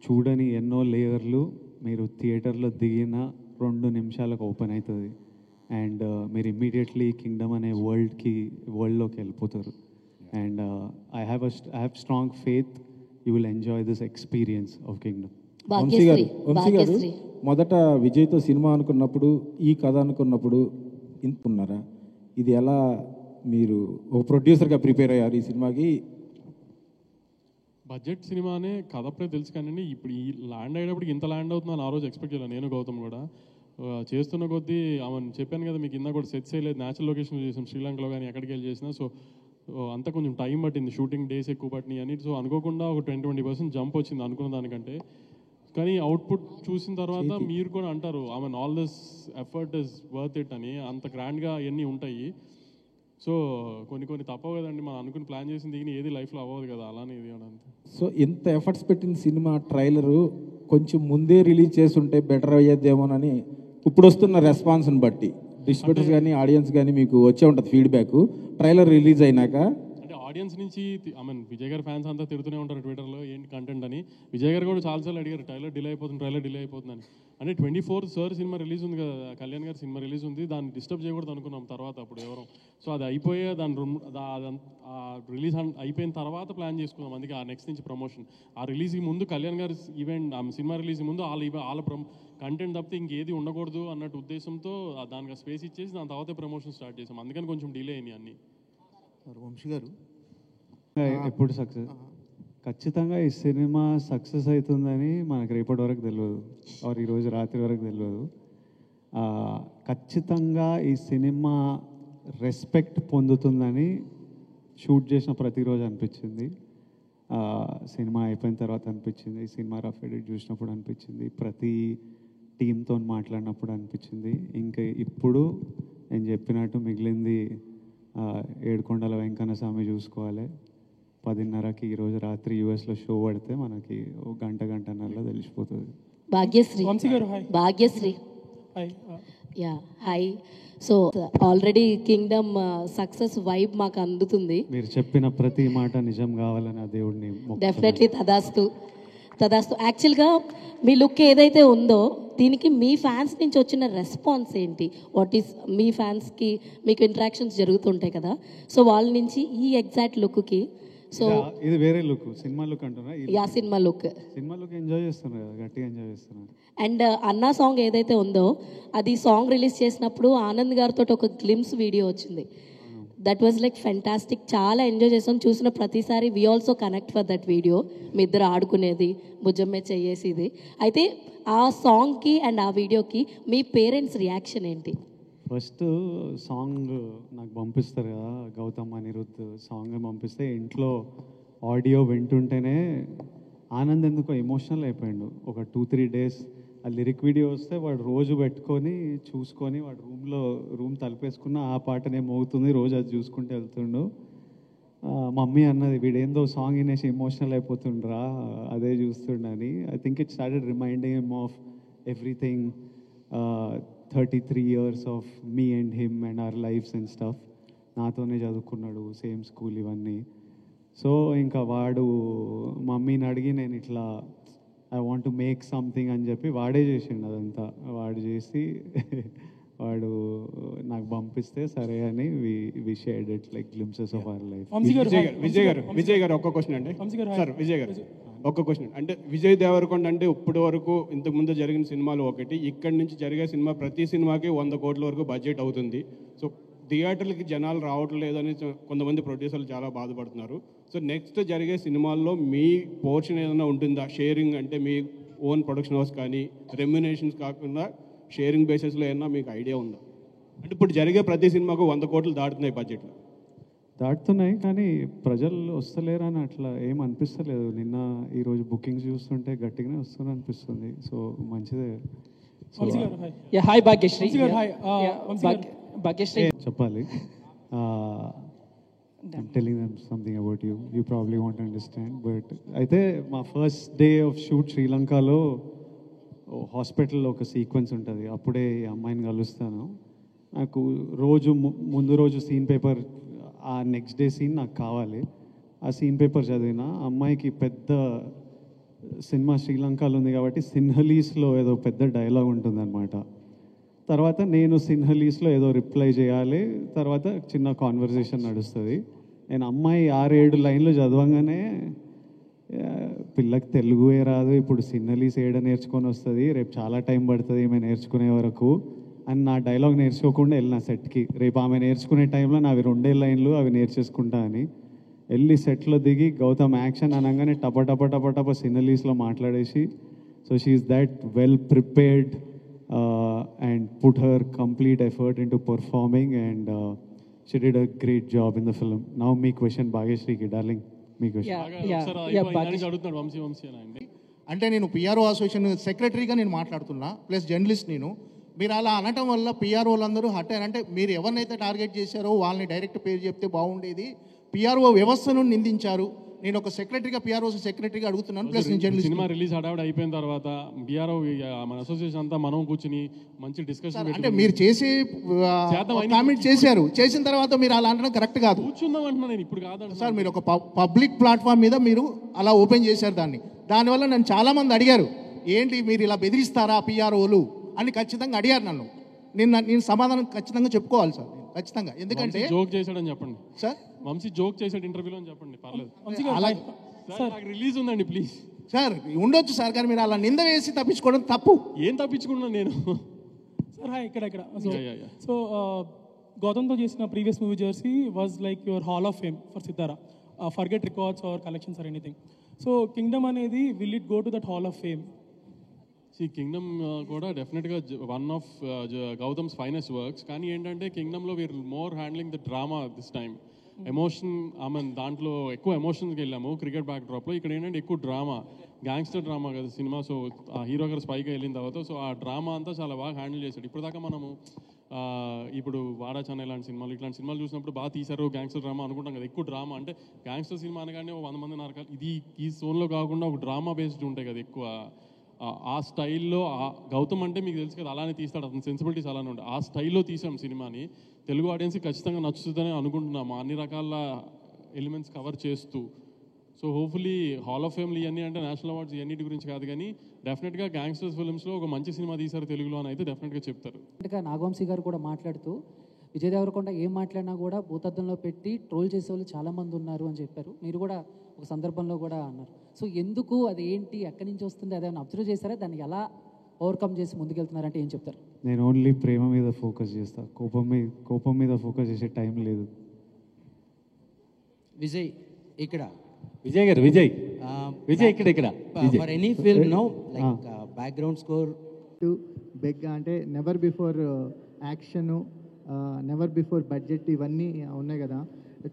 S2: చూడని ఎన్నో లేయర్లు మీరు థియేటర్లో దిగిన 2 నిమిషాలకు ఓపెన్ అవుతుంది. అండ్ మీరు ఇమ్మీడియట్లీ కింగ్డమ్ అనే వరల్డ్లోకి వెళ్ళిపోతారు. And I have strong faith you will enjoy this experience of Kingdom.
S11: Vamsi garu, మొదట విజయ్తో సినిమా అనుకున్నప్పుడు, ఈ కథ అనుకున్నప్పుడు ఇంటున్నారా? ఇది ఎలా మీరు ఒక ప్రొడ్యూసర్గా ప్రిపేర్ అయ్యారు ఈ సినిమాకి?
S3: బడ్జెట్ సినిమానే కథ అప్పుడే తెలుసు కానీ ఇప్పుడు ఈ ల్యాండ్ అయ్యేటప్పటికి ఇంత ల్యాండ్ అవుతుందని ఆ రోజు ఎక్స్పెక్ట్ చేయాలి. నేను గౌతమ్ కూడా చేస్తున్న కొద్దీ ఆమెను చెప్పాను కదా మీకు, ఇందా కూడా సెట్స్ వేయలేదు, న్యాచురల్ లొకేషన్ చేసాం శ్రీలంకలో కానీ ఎక్కడికి వెళ్ళి చేసినా. సో అంతా కొంచెం టైం పట్టింది, షూటింగ్ డేస్ ఎక్కువ పట్టినాయి అని. సో అనుకోకుండా ఒక 20% జంప్ వచ్చింది అనుకున్న దానికంటే. కానీ అవుట్పుట్ చూసిన తర్వాత మీరు కూడా అంటారు ఆమె all this effort is worth it అని. అంత గ్రాండ్గా అవన్నీ ఉంటాయి. సో కొన్ని తప్పవు కదండి, మనం అనుకుని ప్లాన్ చేసింది దిగిన ఏది లైఫ్లో అవ్వదు కదా, అలానే ఇది అంతే.
S11: సో ఇంత ఎఫర్ట్స్ పెట్టిన సినిమా ట్రైలరు కొంచెం ముందే రిలీజ్ చేస్తుంటే బెటర్ అయ్యేదేమోనని ఇప్పుడు వస్తున్న రెస్పాన్స్ని బట్టి డిస్ట్రిబ్యూటర్స్ కానీ ఆడియన్స్ కానీ మీకు వచ్చే ఉంటుంది ఫీడ్బ్యాక్ ట్రైలర్ రిలీజ్ అయినాక?
S3: అంటే ఆడియన్స్ నుంచి విజయ్ గారి ఫ్యాన్స్ అంతా తిడుతూనే ఉంటారు ట్విట్టర్లో ఏంటి కంటెంట్ అని. విజయ్ గారు కూడా చాలాసార్లు అడిగారు ట్రైలర్ డిలే అయిపోతుందని. అంటే 24 సార్ సినిమా రిలీజ్ ఉంది కదా, కళ్యాణ్ గారి సినిమా రిలీజ్ ఉంది, దాన్ని డిస్టర్బ్ చేయకూడదు అనుకున్నాం తర్వాత అప్పుడు ఎవరు. సో అది అయిపోయే రిలీజ్ అయిపోయిన తర్వాత ప్లాన్ చేసుకున్నాం. అందుకే ఆ నెక్స్ట్ నుంచి ప్రమోషన్. ఆ రిలీజ్కి ముందు కళ్యాణ్ గారి ఈవెంట్, ఆ సినిమా రిలీజ్ ముందు వాళ్ళ కంటెంట్ తప్పితే ఇంకేది ఉండకూడదు అన్నట్టు ఉద్దేశంతో దానికి స్పేస్ ఇచ్చేసి దాని తర్వాత ప్రమోషన్ స్టార్ట్ చేసాం. అందుకని కొంచెం డిలే అయినాయి అన్నీ.
S12: వంశీ గారు
S2: ఎప్పుడు సక్సెస్ ఖచ్చితంగా ఈ సినిమా సక్సెస్ అవుతుందని మనకు రేపటి వరకు తెలియదు, ఆర్ ఈరోజు రాత్రి వరకు తెలియదు. ఖచ్చితంగా ఈ సినిమా రెస్పెక్ట్ పొందుతుందని షూట్ చేసిన ప్రతిరోజు అనిపించింది. సినిమా అయిపోయిన తర్వాత అనిపించింది, సినిమా రఫ్ ఎడిట్ చూసినప్పుడు అనిపించింది, ప్రతి టీంతో మాట్లాడినప్పుడు అనిపించింది. ఇంకా ఇప్పుడు నేను చెప్పినట్టు మిగిలింది ఏడుకొండల వెంకన్న స్వామి చూసుకోవాలి. 10:30కి ఈరోజు రాత్రి యూఎస్లో షో పడితే మనకి ఒక గంటన్నరలో తెలిసిపోతుంది.
S13: Bhagyashree Bhagyashree yeah hi. So already Kingdom success vibe మాకు అందుతుంది.
S2: మీరు చెప్పిన ప్రతి మాట నిజం కావాలని ఆ దేవుడిని
S13: డెఫినెట్లీ తదాస్తు తదాస్తు. యాక్చువల్గా మీ లుక్ ఏదైతే ఉందో దీనికి మీ ఫ్యాన్స్ నుంచి వచ్చిన రెస్పాన్స్ ఏంటి? వాట్ ఈస్ మీ ఫ్యాన్స్కి మీకు ఇంటరాక్షన్స్ జరుగుతుంటాయి కదా, సో వాళ్ళ నుంచి ఈ ఎగ్జాక్ట్ లుక్కి సో
S2: ఇది వేరే లుక్, సినిమా లుక్ అంటున్నా.
S13: యా సినిమా లుక్
S2: ఎంజాయ్ చేస్తున్నారు కదా, గట్టిగా ఎంజాయ్ చేస్తున్నారు.
S13: అండ్ అన్నా సాంగ్ ఏదైతే ఉందో అది సాంగ్ రిలీజ్ చేసినప్పుడు ఆనంద్ గారితో ఒక గ్లిమ్స్ వీడియో వచ్చింది. దట్ వాజ్ లైక్ ఫెంటాస్టిక్, చాలా ఎంజాయ్ చేసాం. చూసిన ప్రతిసారి we also connect for that video, మీ ఇద్దరు ఆడుకునేది, భుజమ్మే చేసేది. అయితే ఆ సాంగ్కి అండ్ ఆ వీడియోకి మీ పేరెంట్స్ రియాక్షన్ ఏంటి?
S2: ఫస్ట్ సాంగ్ నాకు పంపిస్తారు కదా, గౌతమ్ అనిరుద్ధ్ సాంగ్ పంపిస్తే ఇంట్లో ఆడియో వింటుంటేనే ఆనంద్ ఎందుకో ఎమోషనల్ అయిపోయాడు. ఒక 2-3 డేస్ ఆ లిరిక్ వీడియో వస్తే వాడు రోజు పెట్టుకొని చూసుకొని వాడు రూమ్ తలుపేసుకున్న ఆ పాటనే మోగుతుంది, రోజు అది చూసుకుంటూ వెళ్తుండు. మమ్మీ అన్నది వీడేందో సాంగ్ వినేసి ఎమోషనల్ అయిపోతుండ్రా అదే చూస్తుండని. I think it started reminding him of everything, 33 years of me and him and our lives and stuff. నాతోనే చదువుకున్నాడు, సేమ్ స్కూల్ ఇవన్నీ. సో ఇంకా వాడు మమ్మీని అడిగి నేను ఇట్లా I want to make something అని చెప్పి వాడే చేసిండు అదంతా. వాడు చేసి వాడు నాకు పంపిస్తే సరే అని we shared it like glimpses of our life.
S14: Vijay garu ఒక్క క్వశ్చన్ అండి సార్. విజయ్ గారు ఒక్క క్వశ్చన్ అంటే విజయ్ దేవరకొండ అంటే ఇప్పటి వరకు ఇంతకుముందు జరిగిన సినిమాలు ఒకటి, ఇక్కడి నుంచి జరిగే సినిమా ప్రతి సినిమాకి 100 కోట్ల వరకు బడ్జెట్ అవుతుంది. సో థియేటర్లకి జనాలు రావటం లేదని కొంతమంది ప్రొడ్యూసర్లు చాలా బాధపడుతున్నారు. సో నెక్స్ట్ జరిగే సినిమాల్లో మీ పోర్షన్ ఏదైనా ఉంటుందా? షేరింగ్ అంటే మీ ఓన్ ప్రొడక్షన్ హౌస్ కానీ రెమ్యునేషన్స్ కాకుండా షేరింగ్ బేసిస్లో ఏమన్నా మీకు ఐడియా ఉందా? అంటే ఇప్పుడు జరిగే ప్రతి సినిమాకు 100 కోట్లు దాటుతున్నాయి బడ్జెట్లో.
S2: దాటుతున్నాయి కానీ ప్రజలు వస్తలేరని అట్లా ఏం అనిపిస్తలేదు. నిన్న ఈరోజు బుకింగ్స్ చూస్తుంటే గట్టిగానే వస్తుంది అనిపిస్తుంది. సో మంచిదే.
S15: హాయ్ భాగ్యశ్రీ. భాగ్యశ్రీ
S2: చెప్పాలి. I'm telling them something about you. You probably won't understand. But అయితే మా ఫస్ట్ డే ఆఫ్ షూట్ శ్రీలంకలో హాస్పిటల్లో ఒక సీక్వెన్స్ ఉంటుంది. అప్పుడే ఈ అమ్మాయిని కలుస్తాను. నాకు ముందు రోజు సీన్ పేపర్, ఆ నెక్స్ట్ డే సీన్ నాకు కావాలి. ఆ సీన్ పేపర్ చదివిన అమ్మాయికి పెద్ద సినిమా శ్రీలంకలో ఉంది కాబట్టి సిన్హలీస్లో ఏదో పెద్ద డైలాగ్ ఉంటుందన్నమాట. తర్వాత నేను సిన్హలీస్లో ఏదో రిప్లై చేయాలి. తర్వాత చిన్న కాన్వర్జేషన్ నడుస్తుంది. నేను అమ్మాయి 6-7 లైన్లు చదవంగానే పిల్లకి తెలుగుయే రాదు, ఇప్పుడు సిన్హలీస్ ఏడ నేర్చుకొని వస్తుంది, రేపు చాలా టైం పడుతుంది ఈమె నేర్చుకునే వరకు అని నా డైలాగ్ నేర్చుకోకుండా వెళ్ళిన సెట్కి. రేపు ఆమె నేర్చుకునే టైంలో నావి 2 లైన్లు అవి నేర్చేసుకుంటా అని వెళ్ళి సెట్లో దిగి గౌతమ్ యాక్షన్ అనగానే టప సిన్హలీస్లో మాట్లాడేసి, so she is that well prepared and put her complete effort into performing and she did a great job in the film. Now me question Bhagyashree ki darling, me question.
S3: అడుగుతున్నాడు వంశీ
S12: అంటే నేను PRO association సెక్రటరీగా నేను మాట్లాడుతున్నా, plus journalist నేను. మీరు అలా అనటం వల్ల పిఆర్ఓలందరూ హట్ అయ్యారు. అంటే మీరు ఎవరినైతే టార్గెట్ చేశారో వాళ్ళని డైరెక్ట్ పేరు చెప్తే బాగుండేది. పిఆర్ఓ వ్యవస్థను నిందించారు. నేను ఒక సెక్రటరీగా పిఆర్ఓ సెక్రటరీగా అడుగుతున్నాను, ప్లస్ నేను జర్నలిస్ట్.
S3: సినిమా రిలీజ్ హడావిడి అయిపోయిన తర్వాత పిఆర్ఓ మన అసోసియేషన్ అంతా మనం కూర్చుని మంచి డిస్కషన్
S12: అంటే మీరు చేసి కామెంట్ చేశారు, చేసిన తర్వాత మీరు అలా అనడం కరెక్ట్ కాదు.
S3: కూర్చుందాం అంటున్నా నేను, ఇప్పుడు కాదండి
S12: సార్. మీరు ఒక పబ్లిక్ ప్లాట్ఫామ్ మీద మీరు అలా ఓపెన్ చేశారు దానివల్ల నన్ను చాలామంది అడిగారు, ఏంటి మీరు ఇలా బెదిరిస్తారా పిఆర్ఓలు అని ఖచ్చితంగా అడిగారు నన్ను. నేను సమాధానం ఖచ్చితంగా చెప్పుకోవాలి సార్, ఖచ్చితంగా. ఎందుకంటే
S3: జోక్ చేశాడని చెప్పండి
S12: సార్.
S3: వంశీ జోక్ చేశాడు ఇంటర్వ్యూలో అని చెప్పండి, పర్లేదు. నాకు రిలీజ్ ఉందండి ప్లీజ్.
S12: సార్ ఉండొచ్చు సార్, కానీ మీరు అలా నింద వేసి తప్పించుకోవడం తప్పు.
S3: ఏం తప్పించుకున్నాను నేను?
S16: Sir hi. ఇక్కడ సో గౌతమ్తో చేసిన previous movie Jersey was like your hall of fame for Sithara, forget records or collections or anything. So Kingdom అనేది will it go to that hall of fame?
S3: Kingdom కూడా డెఫినెట్గా one of Gautam's finest works. కానీ ఏంటంటే కింగ్డమ్లో we're more handling the drama this time. Emotion దాంట్లో ఎక్కువ ఎమోషన్స్కి వెళ్ళాము cricket back డ్రాప్లో. ఇక్కడ ఏంటంటే ఎక్కువ డ్రామా, గ్యాంగ్స్టర్ డ్రామా కదా సినిమా. సో ఆ హీరో గారు స్పైగా వెళ్ళిన తర్వాత సో ఆ డ్రామా అంతా చాలా బాగా హ్యాండిల్ చేశాడు. ఇప్పటిదాకా మనము ఇప్పుడు వాడా చెన్నై ఇలాంటి సినిమాలు చూసినప్పుడు బాగా తీశారు గ్యాంగ్స్టర్ డ్రామా అనుకుంటాం కదా. ఎక్కువ డ్రామా అంటే గ్యాంగ్స్టర్ సినిమా అనగానే 100 మంది నరకాలు, ఇది ఈ జోన్లో కాకుండా ఒక డ్రామా బేస్డ్ ఉంటాయి కదా ఎక్కువ. ఆ స్టైల్లో గౌతమ్ అంటే మీకు తెలుసు కదా, అలానే తీస్తాడు, అతని సెన్సిబిలిటీస్ అలానే ఉంటాయి. ఆ స్టైల్లో తీసాం సినిమాని. తెలుగు ఆడియన్స్కి ఖచ్చితంగా నచ్చుతుందని అనుకుంటున్నాము, అన్ని రకాల ఎలిమెంట్స్ కవర్ చేస్తూ. సో హోప్ఫుల్లీ హాల్ ఆఫ్ ఫేమ్లు ఇవన్నీ అంటే నేషనల్ అవార్డ్స్ ఇవన్నిటి గురించి కాదు, కానీ డెఫినెట్గా గ్యాంగ్స్టర్స్ ఫిల్మ్స్లో ఒక మంచి సినిమా తీశారు తెలుగులో అని అయితే డెఫినెట్గా చెప్తారు.
S15: నాగవంశీ గారు కూడా మాట్లాడుతూ విజయ్ దేవరకొండ ఏం మాట్లాడినా కూడా భూతద్దంలో పెట్టి ట్రోల్ చేసే వాళ్ళు చాలామంది ఉన్నారు అని చెప్పారు. మీరు కూడా ఒక సందర్భంలో కూడా అన్నారు. సో ఎందుకు, అది ఏంటి, ఎక్కడి నుంచి వస్తుంది, అదేమైనా అబ్జర్వ్ చేస్తారా, దాన్ని ఎలా ఓవర్కమ్ చేసి ముందుకెళ్తున్నారంటే ఏం చెప్తారు?
S2: నేను ఓన్లీ ప్రేమ మీద ఫోకస్ చేస్తాను, కోపం మీద ఫోకస్ చేసే టైం లేదు.
S17: విజయ్ ఇక్కడ
S7: విజయ్ గారు విజయ్ ఇక్కడ
S17: for any film no like background score
S18: to beg అంటే never before action, never before budget, ఇవన్నీ ఉన్నాయి కదా.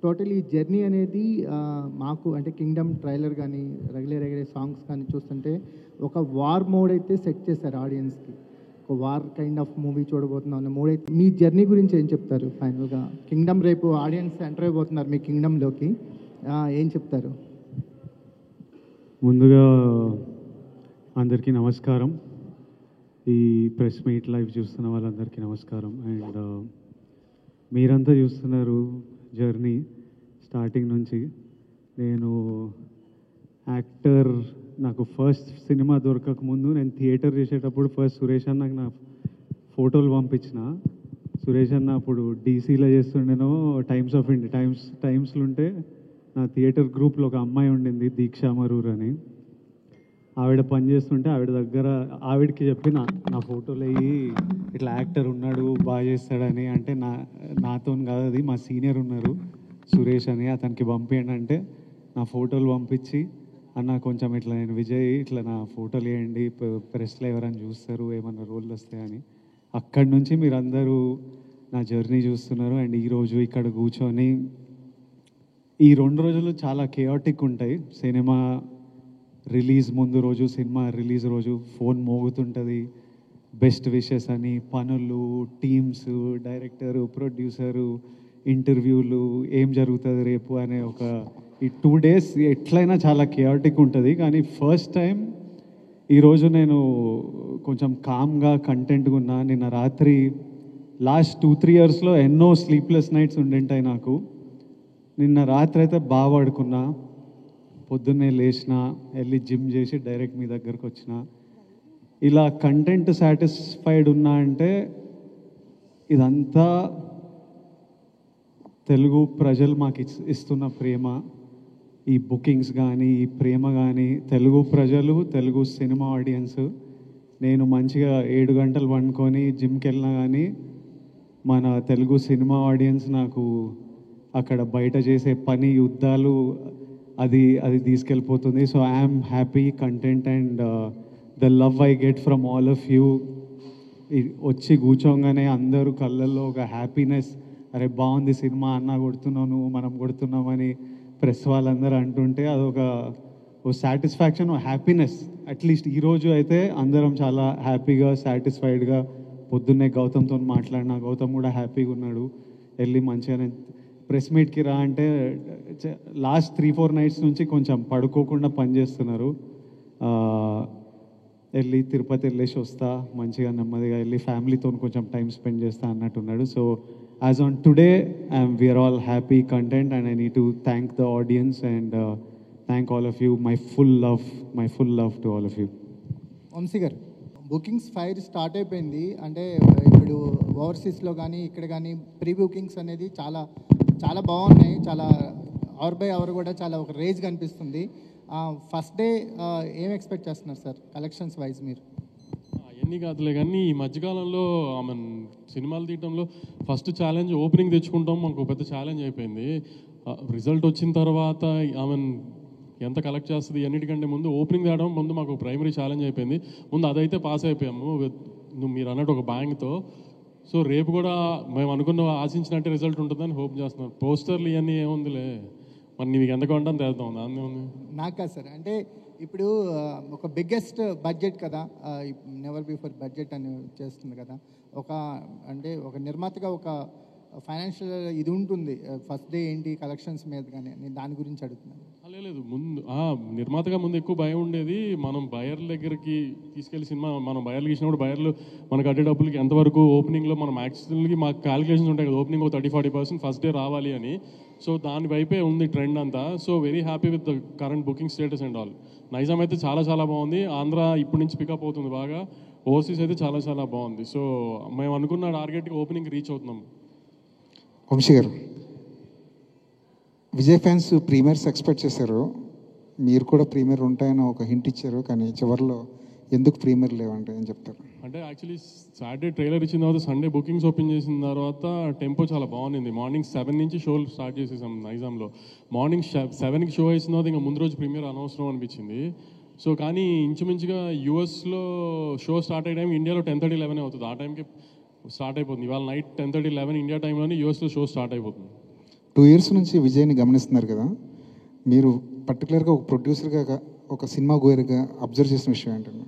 S18: టోటలీ జర్నీ అనేది మాకు అంటే కింగ్డమ్ ట్రైలర్ కానీ రెగ్యులర్ సాంగ్స్ కానీ చూస్తుంటే ఒక వార్ మోడ్ అయితే సెట్ చేశారు ఆడియన్స్కి. ఒక వార్ కైండ్ ఆఫ్ మూవీ చూడబోతున్నాం అన్న మూడ్ అయితే. మీ జర్నీ గురించి ఏం చెప్తారు ఫైనల్గా? కింగ్డమ్ రేపు ఆడియన్స్ ఎంటర్ అయిపోతున్నారు మీ కింగ్డమ్లోకి, ఏం చెప్తారు?
S2: ముందుగా అందరికీ నమస్కారం. ఈ ప్రెస్ మీట్ లైవ్ చూస్తున్న వాళ్ళందరికీ నమస్కారం. అండ్ మీరంతా చూస్తున్నారు జర్నీ స్టార్టింగ్ నుంచి. నేను యాక్టర్, నాకు ఫస్ట్ సినిమా దొరకక ముందు నేను థియేటర్ చేసేటప్పుడు ఫస్ట్ సురేష్ అన్నకు నా ఫోటోలు పంపించిన. సురేష్ అన్న అప్పుడు డీసీలో చేస్తుండేనో టైమ్స్ ఆఫ్ ఇండియా టైమ్స్లో ఉంటే నా థియేటర్ గ్రూప్లో ఒక అమ్మాయి ఉండింది దీక్షా మరూర్ అని. ఆవిడ పని చేస్తుంటే ఆవిడ దగ్గర ఆవిడకి చెప్పిన నా ఫోటోలు అయ్యి ఇట్లా యాక్టర్ ఉన్నాడు బాగా చేస్తాడని. అంటే నాతో కాదు, అది మా సీనియర్ ఉన్నారు సురేష్ అని, అతనికి పంపించండి అంటే నా ఫోటోలు పంపించి, అన్న కొంచెం ఇట్లా నేను విజయ్ ఇట్లా నా ఫోటోలు వేయండి, ప్రెస్లో ఎవరైనా చూస్తారు, ఏమన్నా రోల్ వస్తాయని. అక్కడి నుంచి మీరందరూ నా జర్నీ చూస్తున్నారు. అండ్ ఈరోజు ఇక్కడ కూర్చొని ఈ 2 రోజులు చాలా కేయాటిక్ ఉంటాయి. సినిమా రిలీజ్ ముందు రోజు, సినిమా రిలీజ్ రోజు ఫోన్ మోగుతుంటుంది, బెస్ట్ విషెస్ అని, పనులు, టీమ్స్, డైరెక్టరు, ప్రొడ్యూసరు, ఇంటర్వ్యూలు, ఏం జరుగుతుంది రేపు అనే ఒక ఈ 2 days ఎట్లయినా చాలా కేయాటిక్ ఉంటుంది. కానీ ఫస్ట్ టైం ఈరోజు నేను కొంచెం కామ్గా కంటెంట్గా ఉన్నా. నిన్న రాత్రి లాస్ట్ 2-3 yearsలో ఎన్నో స్లీప్లెస్ నైట్స్ ఉండింటాయి నాకు. నిన్న రాత్రి అయితే బాగా పడుకున్నా, పొద్దున్నే లేచిన, వెళ్ళి జిమ్ చేసి డైరెక్ట్ మీ దగ్గరకు వచ్చిన. ఇలా కంటెంట్ సాటిస్ఫైడ్ ఉన్నా అంటే ఇదంతా తెలుగు ప్రజలు మాకు ఇస్తున్న ప్రేమ. ఈ బుకింగ్స్ కానీ, ఈ ప్రేమ కానీ, తెలుగు ప్రజలు, తెలుగు సినిమా ఆడియన్స్. నేను మంచిగా 7 గంటలు పండుకొని జిమ్కి వెళ్ళినా కానీ మన తెలుగు సినిమా ఆడియన్స్ నాకు అక్కడ బయట చేసే పని, యుద్ధాలు, అది తీసుకెళ్ళిపోతుంది. So I'm happy, content and the love I get from all of you. వచ్చి కూర్చోగానే అందరూ కళ్ళల్లో ఒక హ్యాపీనెస్, అరే బాగుంది సినిమా, అన్న కొడుతున్నావు నువ్వు, మనం కొడుతున్నామని ప్రెస్ వాళ్ళందరూ అంటుంటే అదొక సాటిస్ఫాక్షన్, హ్యాపీనెస్. అట్లీస్ట్ ఈరోజు అయితే అందరం చాలా హ్యాపీగా, సాటిస్ఫైడ్గా. పొద్దున్నే గౌతమ్తో మాట్లాడినా, గౌతమ్ కూడా హ్యాపీగా ఉన్నాడు. వెళ్ళి మంచిగానే ప్రెస్ మీట్కి రా అంటే లాస్ట్ 3-4 nights నుంచి కొంచెం పడుకోకుండా పనిచేస్తున్నారు. వెళ్ళి తిరుపతి వెళ్ళేసి వస్తా, మంచిగా నెమ్మదిగా వెళ్ళి ఫ్యామిలీతో కొంచెం టైం స్పెండ్ చేస్తా అన్నట్టున్నాడు. So as on today we're all happy, content, and I need to thank the audience and thank all of you. My full love to all of you.
S18: Vamsi garu, bookings fire start అయిపోయింది. అంటే ఇప్పుడు ఓవర్సీస్లో కానీ ఇక్కడ కానీ pre bookings అనేది చాలా చాలా బాగున్నాయి. చాలా అవర్ బై అవర్ కూడా చాలా ఒక రేజ్ కనిపిస్తుంది. ఫస్ట్ డే ఏం ఎక్స్పెక్ట్ చేస్తున్నారు సార్ కలెక్షన్స్ వైజ్? మీరు
S3: అవన్నీ కాదులే కానీ ఈ మధ్యకాలంలో ఆమె సినిమాలు తీయడంలో ఫస్ట్ ఛాలెంజ్ ఓపెనింగ్ తెచ్చుకుంటాం, మనకు పెద్ద ఛాలెంజ్ అయిపోయింది. రిజల్ట్ వచ్చిన తర్వాత ఆమె ఎంత కలెక్ట్ చేస్తుంది అన్నిటికంటే ముందు ఓపెనింగ్ తేవడం ముందు మాకు ప్రైమరీ ఛాలెంజ్ అయిపోయింది. ముందు అదైతే పాస్ అయిపోయాము మీరు అన్నట్టు ఒక బ్యాంగ్తో. సో రేపు కూడా మేము అనుకున్న ఆశించినట్టే రిజల్ట్ ఉంటుందని హోప్ చేస్తున్నాం. పోస్టర్లు ఇవన్నీ ఏముందిలే, మరి నీకు ఎంత కొంటాను తెద్దాం, దాన్ని ఉంది.
S18: నాకా సార్ అంటే ఇప్పుడు ఒక బిగ్గెస్ట్ బడ్జెట్ కదా, నెవర్ బిఫోర్ బడ్జెట్ అని చేస్తుంది కదా, అంటే ఒక నిర్మాతగా ఒక ఫైనాన్షియల్ ఇది ఉంటుంది, ఫస్ట్ డే ఏంటి కలెక్షన్స్ మీద, కానీ నేను దాని గురించి అడుగుతున్నాను.
S3: లేదు ముందు నిర్మాతగా ముందు ఎక్కువ భయం ఉండేది. మనం బయర్ల దగ్గరికి తీసుకెళ్లి సినిమా మనం బయర్లు ఇచ్చినప్పుడు బయర్లు మనకు కట్టే డబ్బులకి ఎంతవరకు ఓపెనింగ్లో మనం యాక్చువల్గా మాకు క్యాలిక్యులేషన్స్ ఉంటాయి కదా, ఓపెనింగ్ 30-40% ఫస్ట్ డే రావాలి అని. సో దాని వైపే ఉంది ట్రెండ్ అంతా. So very happy with the current booking status and all. Nizam అయితే చాలా చాలా బాగుంది, ఆంధ్ర ఇప్పటి నుంచి పికప్ అవుతుంది బాగా, ఓవర్సీస్ అయితే చాలా చాలా బాగుంది. సో మేము అనుకున్న టార్గెట్కి ఓపెనింగ్ రీచ్ అవుతున్నాం.
S1: వంశీ గారు, విజయ్ ఫ్యాన్స్ ప్రీమియర్స్ ఎక్స్పెక్ట్ చేశారు, మీరు కూడా ప్రీమియర్ ఉంటాయని ఒక హింట్ ఇచ్చారు, కానీ చివరిలో ఎందుకు ప్రీమియర్ లేవంటే ఏం చెప్తారు?
S3: అంటే యాక్చువల్లీ సాటర్డే ట్రైలర్ ఇచ్చిన తర్వాత సండే బుకింగ్స్ ఓపెన్ చేసిన తర్వాత టెంపో చాలా బాగుంది. మార్నింగ్ 7 నుంచి షోలు స్టార్ట్ చేసేసాం నైజాంలో. మార్నింగ్ 7కి షో వేసిన తర్వాత ఇంకా ముందు రోజు ప్రీమియర్ అనవసరం అనిపించింది. సో కానీ ఇంచుమించుగా యూఎస్లో షో స్టార్ట్ అయ్యే టైం ఇండియాలో 10:30-11 అవుతుంది, ఆ టైంకి స్టార్ట్ అయిపోతుంది. ఇవాళ నైట్ 10:30-11 ఇండియా టైంలోనే యూఎస్లో షో స్టార్ట్ అయిపోతుంది.
S1: 2 years నుంచి విజయ్ని గమనిస్తున్నారు కదా, మీరు పర్టికులర్గా ఒక ప్రొడ్యూసర్గా ఒక సినిమా గోయర్గా అబ్జర్వ్ చేసిన విషయం ఏంటండి?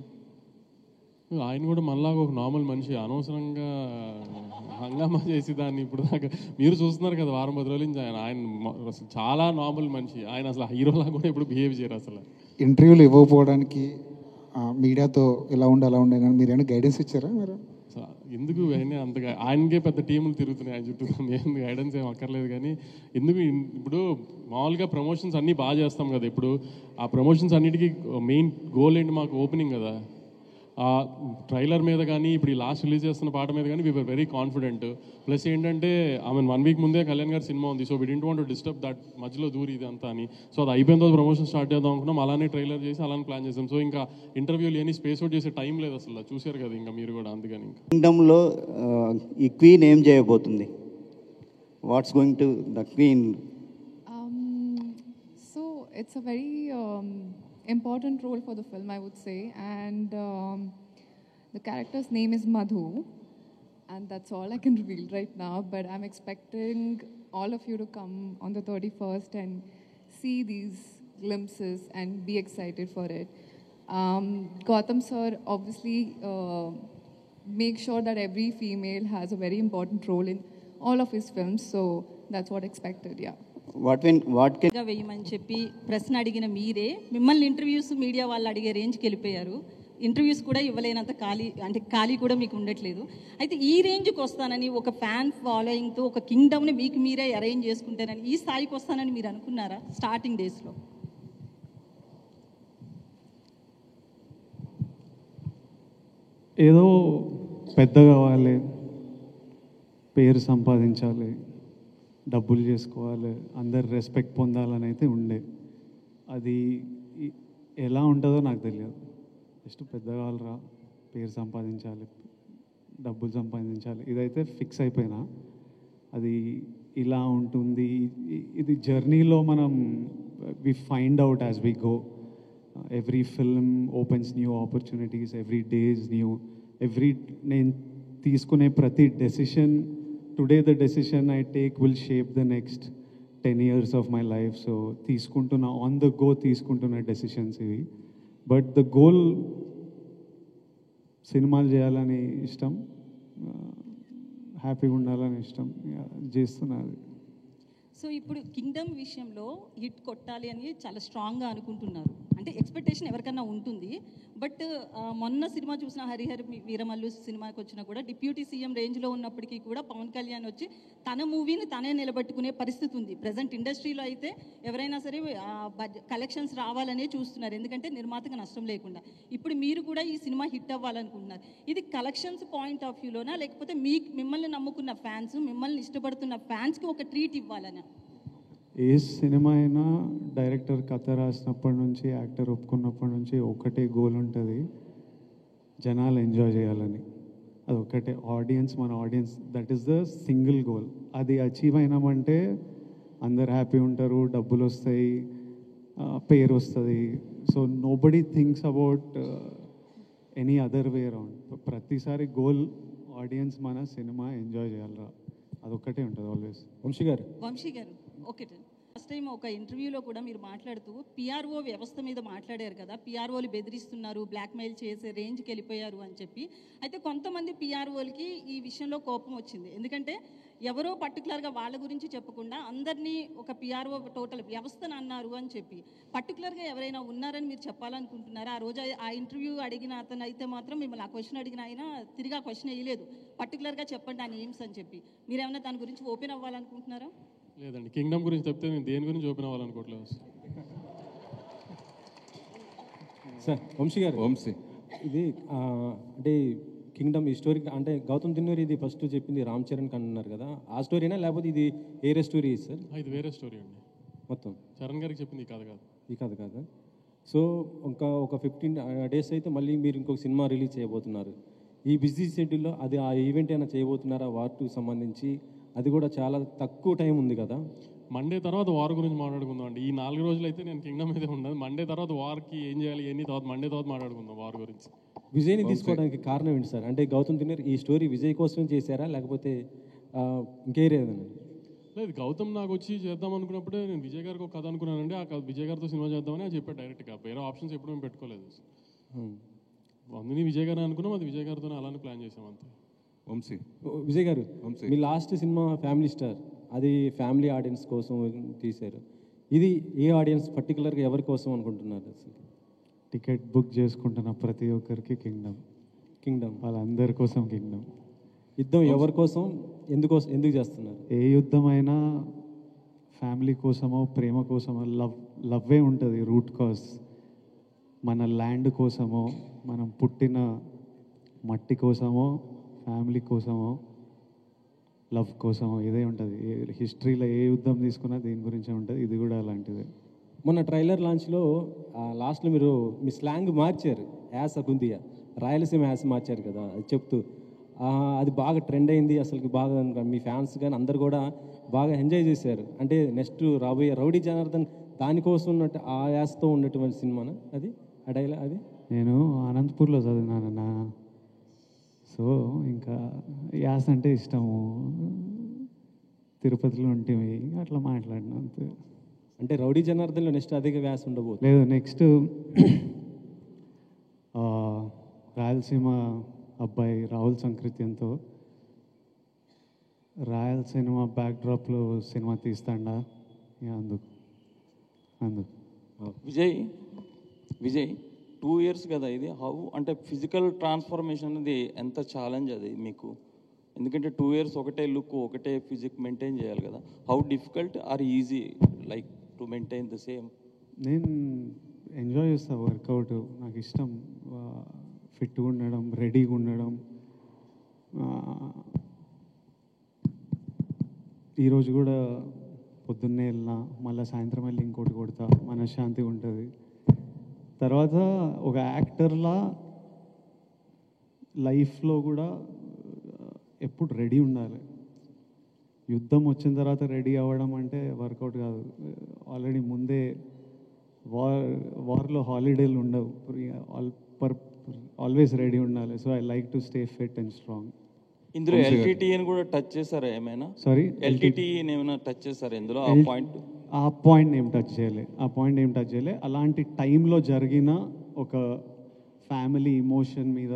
S3: ఆయన కూడా మనలాగా ఒక నార్మల్ మనిషి, అనవసరంగా హంగామా చేసి దాన్ని ఇప్పుడు దాకా మీరు చూస్తున్నారు కదా వారం 10 రోజుల నుంచి ఆయన అసలు చాలా నార్మల్ మనిషి. ఆయన అసలు హీరోలా కూడా ఇప్పుడు బిహేవ్ చేయరు. అసలు
S1: ఇంటర్వ్యూలు ఇవ్వకపోవడానికి మీడియాతో ఇలా ఉండి అలా ఉండే మీరు ఏమైనా గైడెన్స్ ఇచ్చారా? మీరు
S3: ఎందుకు అంతగా ఆయనకే పెద్ద టీములు తిరుగుతున్నాయి ఆయన చుట్టూ, మేము గైడెన్స్ ఏం అక్కర్లేదు. కానీ ఎందుకు ఇప్పుడు మామూలుగా ప్రమోషన్స్ అన్నీ బాగా చేస్తాం కదా, ఇప్పుడు ఆ ప్రమోషన్స్ అన్నిటికీ మెయిన్ గోల్ ఏంటి మాకు ఓపెనింగ్ కదా. ఆ ట్రైలర్ మీద కానీ ఇప్పుడు ఈ లాస్ట్ రిలీజ్ చేస్తున్న పాట మీద కానీ వీఆర్ వెరీ కాన్ఫిడెంట్. ప్లస్ ఏంటంటే ఆమె 1 week ముందే కళ్యాణ్ గారి సినిమా ఉంది. So we didn't want to disturb that మధ్యలో దూరి ఇది అంతా అని. సో అది అయిపోయిన తర్వాత ప్రమోషన్ స్టార్ట్ చేద్దాం అనుకున్నాం, అలానే ట్రైలర్ చేసి అలానే ప్లాన్ చేసాం. సో ఇంకా ఇంటర్వ్యూలు ఏమి స్పేస్ అవుట్ చేసే టైం లేదు అసలు, చూసారు కదా ఇంకా మీరు కూడా. అందుకని
S5: కింగ్డమ్లో ఈ క్వీన్ ఏం చేయబోతుంది? What's going to the queen?
S19: So it's a very important role for the film, I would say, and the character's name is Madhu, and that's all I can reveal right now, but I'm expecting all of you to come on the 31st and see these glimpses and be excited for it. Gautam sir obviously make sure that every female has a very important role in all of his films, so that's what expected. Yeah.
S4: వేయమని చెప్పి ప్రశ్న అడిగిన మీరే మిమ్మల్ని interviews media వాళ్ళు అడిగే రేంజ్కి వెళ్ళిపోయారు. ఇంటర్వ్యూస్ కూడా ఇవ్వలేనంత ఖాళీ కూడా మీకు ఉండట్లేదు. అయితే ఈ రేంజ్కి వస్తానని, ఒక ఫ్యాన్ ఫాలోయింగ్తో ఒక కింగ్డమ్ని మీకు మీరే అరేంజ్ చేసుకుంటారని, ఈ స్థాయికి వస్తానని మీరు అనుకున్నారా స్టార్టింగ్ డేస్లో?
S2: ఏదో పెద్ద కావాలి, పేరు సంపాదించాలి, డబ్బులు చేసుకోవాలి, అందరు రెస్పెక్ట్ పొందాలని అయితే ఉండే. అది ఎలా ఉంటుందో నాకు తెలియదు. జస్ట్ పెద్ద కావాలరా, పేరు సంపాదించాలి, డబ్బులు సంపాదించాలి, ఇదైతే ఫిక్స్ అయిపోయినా. అది ఇలా ఉంటుంది. ఇది జర్నీలో మనం we find out as we go. Every film opens new opportunities, every day is new. నేను తీసుకునే ప్రతి decision, today the decision I take will shape the next 10 years of my life. So తీసుకుంటున్న ఆన్ ద గో తీసుకుంటున్న decisions ఇవి. But the goal సినిమాలు చేయాలని ఇష్టం, హ్యాపీగా ఉండాలని ఇష్టం, చేస్తున్నది.
S4: సో ఇప్పుడు కింగ్డమ్ విషయంలో హిట్ కొట్టాలి అని చాలా స్ట్రాంగ్గా అనుకుంటున్నారు. అంటే ఎక్స్పెక్టేషన్ ఎవరికన్నా ఉంటుంది. బట్ మొన్న సినిమా చూసిన హరిహర వీరమల్లు సినిమాకి వచ్చినా కూడా డిప్యూటీ సీఎం రేంజ్లో ఉన్నప్పటికీ కూడా పవన్ కళ్యాణ్ వచ్చి తన మూవీని తనే నిలబెట్టుకునే పరిస్థితి ఉంది. ప్రజెంట్ ఇండస్ట్రీలో అయితే ఎవరైనా సరే కలెక్షన్స్ రావాలనే చూస్తున్నారు, ఎందుకంటే నిర్మాతకు నష్టం లేకుండా. ఇప్పుడు మీరు కూడా ఈ సినిమా హిట్ అవ్వాలనుకుంటున్నారు. ఇది కలెక్షన్స్ పాయింట్ ఆఫ్ వ్యూలోనా, లేకపోతే మిమ్మల్ని నమ్ముకున్న ఫ్యాన్స్, మిమ్మల్ని ఇష్టపడుతున్న ఫ్యాన్స్కి ఒక ట్రీట్ ఇవ్వాలనా?
S2: ఏ సినిమా అయినా డైరెక్టర్ కథ రాసినప్పటి నుంచి, యాక్టర్ ఒప్పుకున్నప్పటి నుంచి ఒకటే గోల్ ఉంటుంది, జనాలు ఎంజాయ్ చేయాలని. అదొక్కటే ఆడియన్స్, మన audience, that is the single goal. అది అచీవ్ అయినామంటే అందరు హ్యాపీ ఉంటారు, డబ్బులు వస్తాయి, పేరు వస్తుంది. So nobody thinks about any other way around. ప్రతిసారి గోల్ ఆడియన్స్ మన సినిమా ఎంజాయ్ చేయాలరా, అదొక్కటే ఉంటుంది ఆల్వేస్.
S7: వంశీ గారు
S4: ఓకే. ఫస్ట్ టైం ఒక ఇంటర్వ్యూలో కూడా మీరు మాట్లాడుతూ పిఆర్ఓ వ్యవస్థ మీద మాట్లాడారు కదా, పిఆర్ఓలు బెదిరిస్తున్నారు, బ్లాక్మెయిల్ చేసే రేంజ్కి వెళ్ళిపోయారు అని చెప్పి. అయితే కొంతమంది పిఆర్ఓలకి ఈ విషయంలో కోపం వచ్చింది. ఎందుకంటే ఎవరో పర్టికులర్గా వాళ్ళ గురించి చెప్పకుండా అందరినీ ఒక పిఆర్ఓ టోటల్ వ్యవస్థను అన్నారు అని చెప్పి, పర్టికులర్గా ఎవరైనా ఉన్నారని మీరు చెప్పాలనుకుంటున్నారా? ఆ రోజు ఆ ఇంటర్వ్యూ అడిగిన అతను అయితే మాత్రం మిమ్మల్ని ఆ క్వశ్చన్ అడిగిన ఆయన తిరిగి ఆ క్వశ్చన్ వేయలేదు, పర్టికులర్గా చెప్పండి ఆ నేమ్స్ అని చెప్పి. మీరేమైనా దాని గురించి ఓపెన్ అవ్వాలనుకుంటున్నారా?
S3: లేదండి, కింగ్డమ్ గురించి చెప్తే నేను దేని గురించి ఓపెన్ అవ్వాలనుకోవట్లేదు.
S7: సార్ వంశీ గారు, ఇది అంటే కింగ్డమ్ ఈ స్టోరీ అంటే గౌతమ్ తిన్నూరి ఇది ఫస్ట్ చెప్పింది రామ్ చరణ్ అన్నారు కదా, ఆ స్టోరీనా లేకపోతే ఇది వేరే స్టోరీ సార్?
S3: ఇది వేరే స్టోరీ అండి.
S7: మొత్తం
S3: చరణ్ గారికి చెప్పింది ఈ కథ కాదు.
S7: ఈ కథ కాదు. సో ఒక 15 days అయితే మళ్ళీ మీరు ఇంకొక సినిమా రిలీజ్ చేయబోతున్నారు. ఈ బిజీ షెడ్యూల్లో అది ఆ ఈవెంట్ అయినా చేయబోతున్నారా వార్ 2 సంబంధించి? అది కూడా చాలా తక్కువ టైం ఉంది కదా.
S3: మండే తర్వాత వార్ గురించి మాట్లాడుకుందాం అండి. ఈ 4 రోజులు అయితే నేను కింగ్డమ్ అయితే ఉండదు. మండే తర్వాత వార్కి ఏం చేయాలి ఎన్ని తర్వాత మండే తర్వాత మాట్లాడుకుందాం వార్ గురించి.
S7: విజయ్ని తీసుకోవడానికి కారణం ఏంటి సార్? అంటే గౌతమ్ తిన్నూరి ఈ స్టోరీ విజయ్ కోసం చేశారా లేకపోతే ఇంకేరేదన్నా?
S3: లేదు, గౌతమ్ నాకు వచ్చి చేద్దాం అనుకున్నప్పుడే నేను విజయ్ గారికి ఒక కథ అనుకున్నానండి. ఆ విజయ్ గారితో సినిమా చేద్దామని అది చెప్పాడు డైరెక్ట్గా. వేరే ఆప్షన్స్ ఎప్పుడు మేము పెట్టుకోలేదు. అందుని విజయ్ గారు అనుకున్నాం, అది విజయ్ గారితో అలానే ప్లాన్ చేసాం అంతే.
S7: వంశీ విజయ్ గారు, మీ లాస్ట్ సినిమా ఫ్యామిలీ స్టార్, అది ఫ్యామిలీ ఆడియన్స్ కోసం తీశారు. ఇది ఏ ఆడియన్స్ పర్టికులర్గా ఎవరి కోసం అనుకుంటున్నారు?
S2: టికెట్ బుక్ చేసుకుంటున్న ప్రతి ఒక్కరికి కింగ్డమ్ వాళ్ళందరి కోసం కింగ్డమ్.
S7: యుద్ధం ఎవరి కోసం, ఎందుకు చేస్తున్నారు?
S2: ఏ యుద్ధమైనా ఫ్యామిలీ కోసమో ప్రేమ కోసమో, లవ్వే ఉంటుంది రూట్ కాజ్. మన ల్యాండ్ కోసమో, మనం పుట్టిన మట్టి కోసమో, ఫ్యామిలీ కోసమో, లవ్ కోసమో ఇదే ఉంటుంది. హిస్టరీలో ఏ యుద్ధం తీసుకున్నా దీని గురించే ఉంటుంది. ఇది కూడా అలాంటిదే.
S7: మొన్న ట్రైలర్ లాంచ్లో లాస్ట్లో మీరు మీ స్లాంగ్ మార్చారు, యాస కుందియా, రాయలసీమ యాస మార్చారు కదా, అది చెప్తూ అది బాగా ట్రెండ్ అయింది. అసలుకి బాగా మీ ఫ్యాన్స్ కానీ అందరు కూడా బాగా ఎంజాయ్ చేశారు. అంటే నెక్స్ట్ రాబోయే రౌడీ జనార్దన్ దానికోసం ఉన్నట్టు ఆ యాసతో ఉన్నటువంటి సినిమానా అది? ఆ డైలాగ్ అది
S2: నేను అనంతపూర్లో చదివినానన్న, సో ఇంకా యాస అంటే ఇష్టము, తిరుపతిలో ఉంటేవి అట్లా మాట్లాడిన అంతే.
S7: అంటే రౌడీ జనార్దన్లో నెక్స్ట్ అధిక వ్యాస ఉండబోదు?
S2: లేదు, నెక్స్ట్ రాయలసీమ అబ్బాయి రాహుల్ సంకృత్యంతో రాయలసీమ బ్యాక్డ్రాప్లో సినిమా తీస్తాడా అందుకు.
S6: విజయ్ 2 years కదా ఇది. హౌ అంటే ఫిజికల్ ట్రాన్స్ఫర్మేషన్ అనేది ఎంత ఛాలెంజ్ అది మీకు? ఎందుకంటే 2 years ఒకటే లుక్ ఒకటే ఫిజిక్ మెయింటైన్ చేయాలి కదా. How difficult or easy like to maintain the same?
S2: నేను ఎంజాయ్ చేస్తాను వర్కౌట్, నాకు ఇష్టం ఫిట్గా ఉండడం, రెడీగా ఉండడం. ఈరోజు కూడా పొద్దున్నే వెళ్ళినా మళ్ళీ సాయంత్రం వెళ్ళి ఇంకోటి కొడతా, మనశ్శాంతిగా ఉంటుంది. తర్వాత ఒక యాక్టర్లా లైఫ్లో కూడా ఎప్పుడు రెడీ ఉండాలి. యుద్ధం వచ్చిన తర్వాత రెడీ అవ్వడం అంటే వర్కౌట్ కాదు. ఆల్రెడీ ముందే వార్లో హాలిడేలు ఉండవు, ఆల్వేస్ రెడీ ఉండాలి. So I like to stay fit and strong.
S6: ఇందులో ఎల్టీటీని కూడా టచ్ చేశారా ఏమైనా?
S2: సారీ,
S6: ఎల్టీటీని ఏమైనా టచ్ చేశారా ఇందులో?
S2: ఆ పాయింట్ ఏం టచ్ చేయలే. అలాంటి టైంలో జరిగిన ఒక ఫ్యామిలీ ఇమోషన్ మీద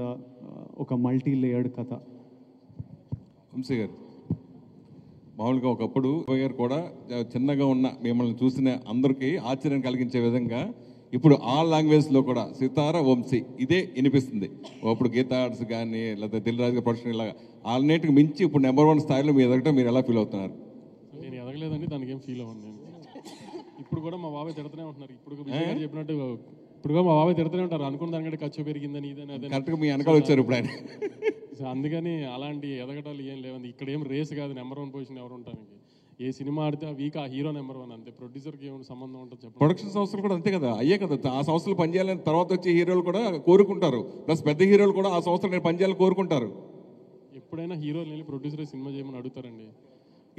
S2: ఒక మల్టీ లేయర్డ్ కథ.
S20: వంశీ గారు, మామూలుగా ఒకప్పుడు గారు కూడా చిన్నగా ఉన్న మిమ్మల్ని చూసిన అందరికీ ఆశ్చర్యం కలిగించే విధంగా ఇప్పుడు ఆల్ లాంగ్వేజ్లో కూడా సితార వంశీ ఇదే వినిపిస్తుంది. అప్పుడు గీతా ఆర్ట్స్ కానీ లేదా దిల్ రాజు ప్రొడక్షన్ ఇలాగా అన్నిటికి మించి ఇప్పుడు నెంబర్ 1 స్థాయిలో మీరు ఎదగటం మీరు ఎలా ఫీల్ అవుతున్నారు?
S3: నేను ఎదగలేదండి, దానికి ఏం ఫీల్ అవ్వను. నేను ఇప్పుడు కూడా మా బాబాయ్ తిడుతూనే ఉంటున్నారు. ఇప్పుడు విజయ్ గారు చెప్పినట్టు ఇప్పుడుగా మా బాబాయ్ తిడుతూనే ఉంటారు, అనుకున్న దానికంటే ఖర్చు పెరిగిందని ఇదని అదే.
S20: కరెక్ట్గా మీ వెనకాల వచ్చారు ఇప్పుడు ఆయన.
S3: అందుకని అలాంటి ఎదగటాలు ఏం లేవండి. ఇక్కడ ఏం రేస్ కాదు నెంబర్ 1 పొజిషన్ ఎవరు ఉంటానికి. ఏ సినిమా ఆడితే ఆ వీక్ ఆ హీరో నెంబర్ 1 అంతే. ప్రొడ్యూసర్కి ఏమైనా సంబంధం ఉంటుంది చెప్పండి.
S20: ప్రొడక్షన్ సంస్థలు కూడా అంతే కదా, అయ్యే కదా. ఆ సంస్థలు పనిచేయాలని తర్వాత వచ్చే హీరోలు కూడా కోరుకుంటారు, ప్లస్ పెద్ద హీరోలు కూడా ఆ సంస్థలు నేను పనిచేయాలని కోరుకుంటారు.
S3: ఎప్పుడైనా హీరోలు వెళ్ళి ప్రొడ్యూసర్ సినిమా చేయమని అడుగుతారండి.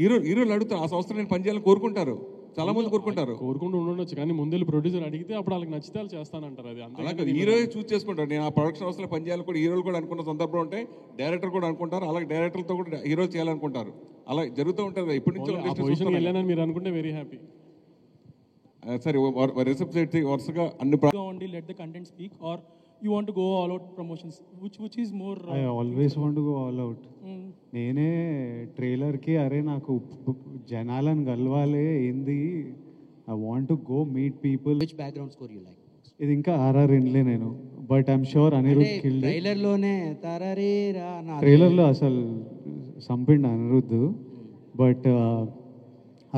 S20: హీరోలు అడుగుతారు, ఆ సంస్థలు నేను పనిచేయాలని కోరుకుంటారు, చాలా మంది కోరుకుంటారు.
S3: కోరుకుంటూ ఉండొచ్చు, కానీ ముందు ప్రొడ్యూసర్ అడిగితే అప్పుడు వాళ్ళకి నచ్చితే వాళ్ళు చేస్తానంటారు. అది
S20: అలాగే హీరో చూస్ చేసుకుంటారు. నేను ఆ ప్రొడక్షన్ సంస్థలో పనిచేయాలని కూడా హీరోలు కూడా అనుకున్న సందర్భం ఉంటే డైరెక్టర్ కూడా అనుకుంటారు, అలాగే డైరెక్టర్తో కూడా హీరో చేయాలనుకుంటారు. అలా జరుగుతూ ఉంటుంది ఇప్పటి నుంచి.
S3: వెళ్ళానని మీరు అనుకుంటే వెరీ హ్యాపీ.
S20: సరే, రిసెప్ట్ వరుసగా అన్ని
S16: only let the content speak, or you want to go all out promotions, which is more
S2: I always want to go all out. నేనే ట్రైలర్కి అరే నాకు జనాలను కలవాలి ఏంది, I want to go meet people.
S17: Which background score you like?
S2: ఇది ఇంకా RR వినలే నేను, but I'm sure Anirudh killed.
S17: ట్రైలర్లోనే తారారేరా
S2: ట్రైలర్లో అసలు సంపిండి Anirudh, but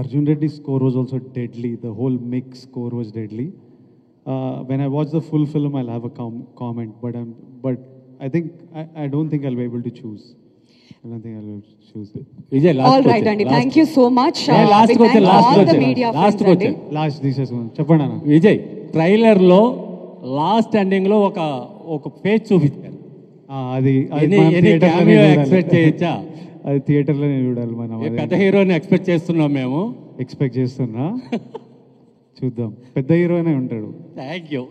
S2: Arjun Reddy's score was also deadly. The whole mix score was deadly. When I watch the full film, I'll have a comment, but I think I don't think I'll be able to choose. I don't think I'll be able to choose.
S21: Vijay, last
S22: all right, Andy. Thank you so much.
S21: Last question.
S2: Last తీసేసుకున్నాను, చెప్పండి అన్న.
S21: విజయ్, ట్రైలర్లో last ఎండింగ్లో ఒక page చూపించారు,
S2: అది
S21: expect చేయొచ్చా?
S2: అది థియేటర్లోనే చూడాలి మనం.
S21: పెద్ద హీరోని ఎక్స్పెక్ట్ చేస్తున్నాం మేము.
S2: ఎక్స్పెక్ట్ చేస్తున్నా, చూద్దాం. పెద్ద హీరోనే ఉంటాడు.
S21: Thank you.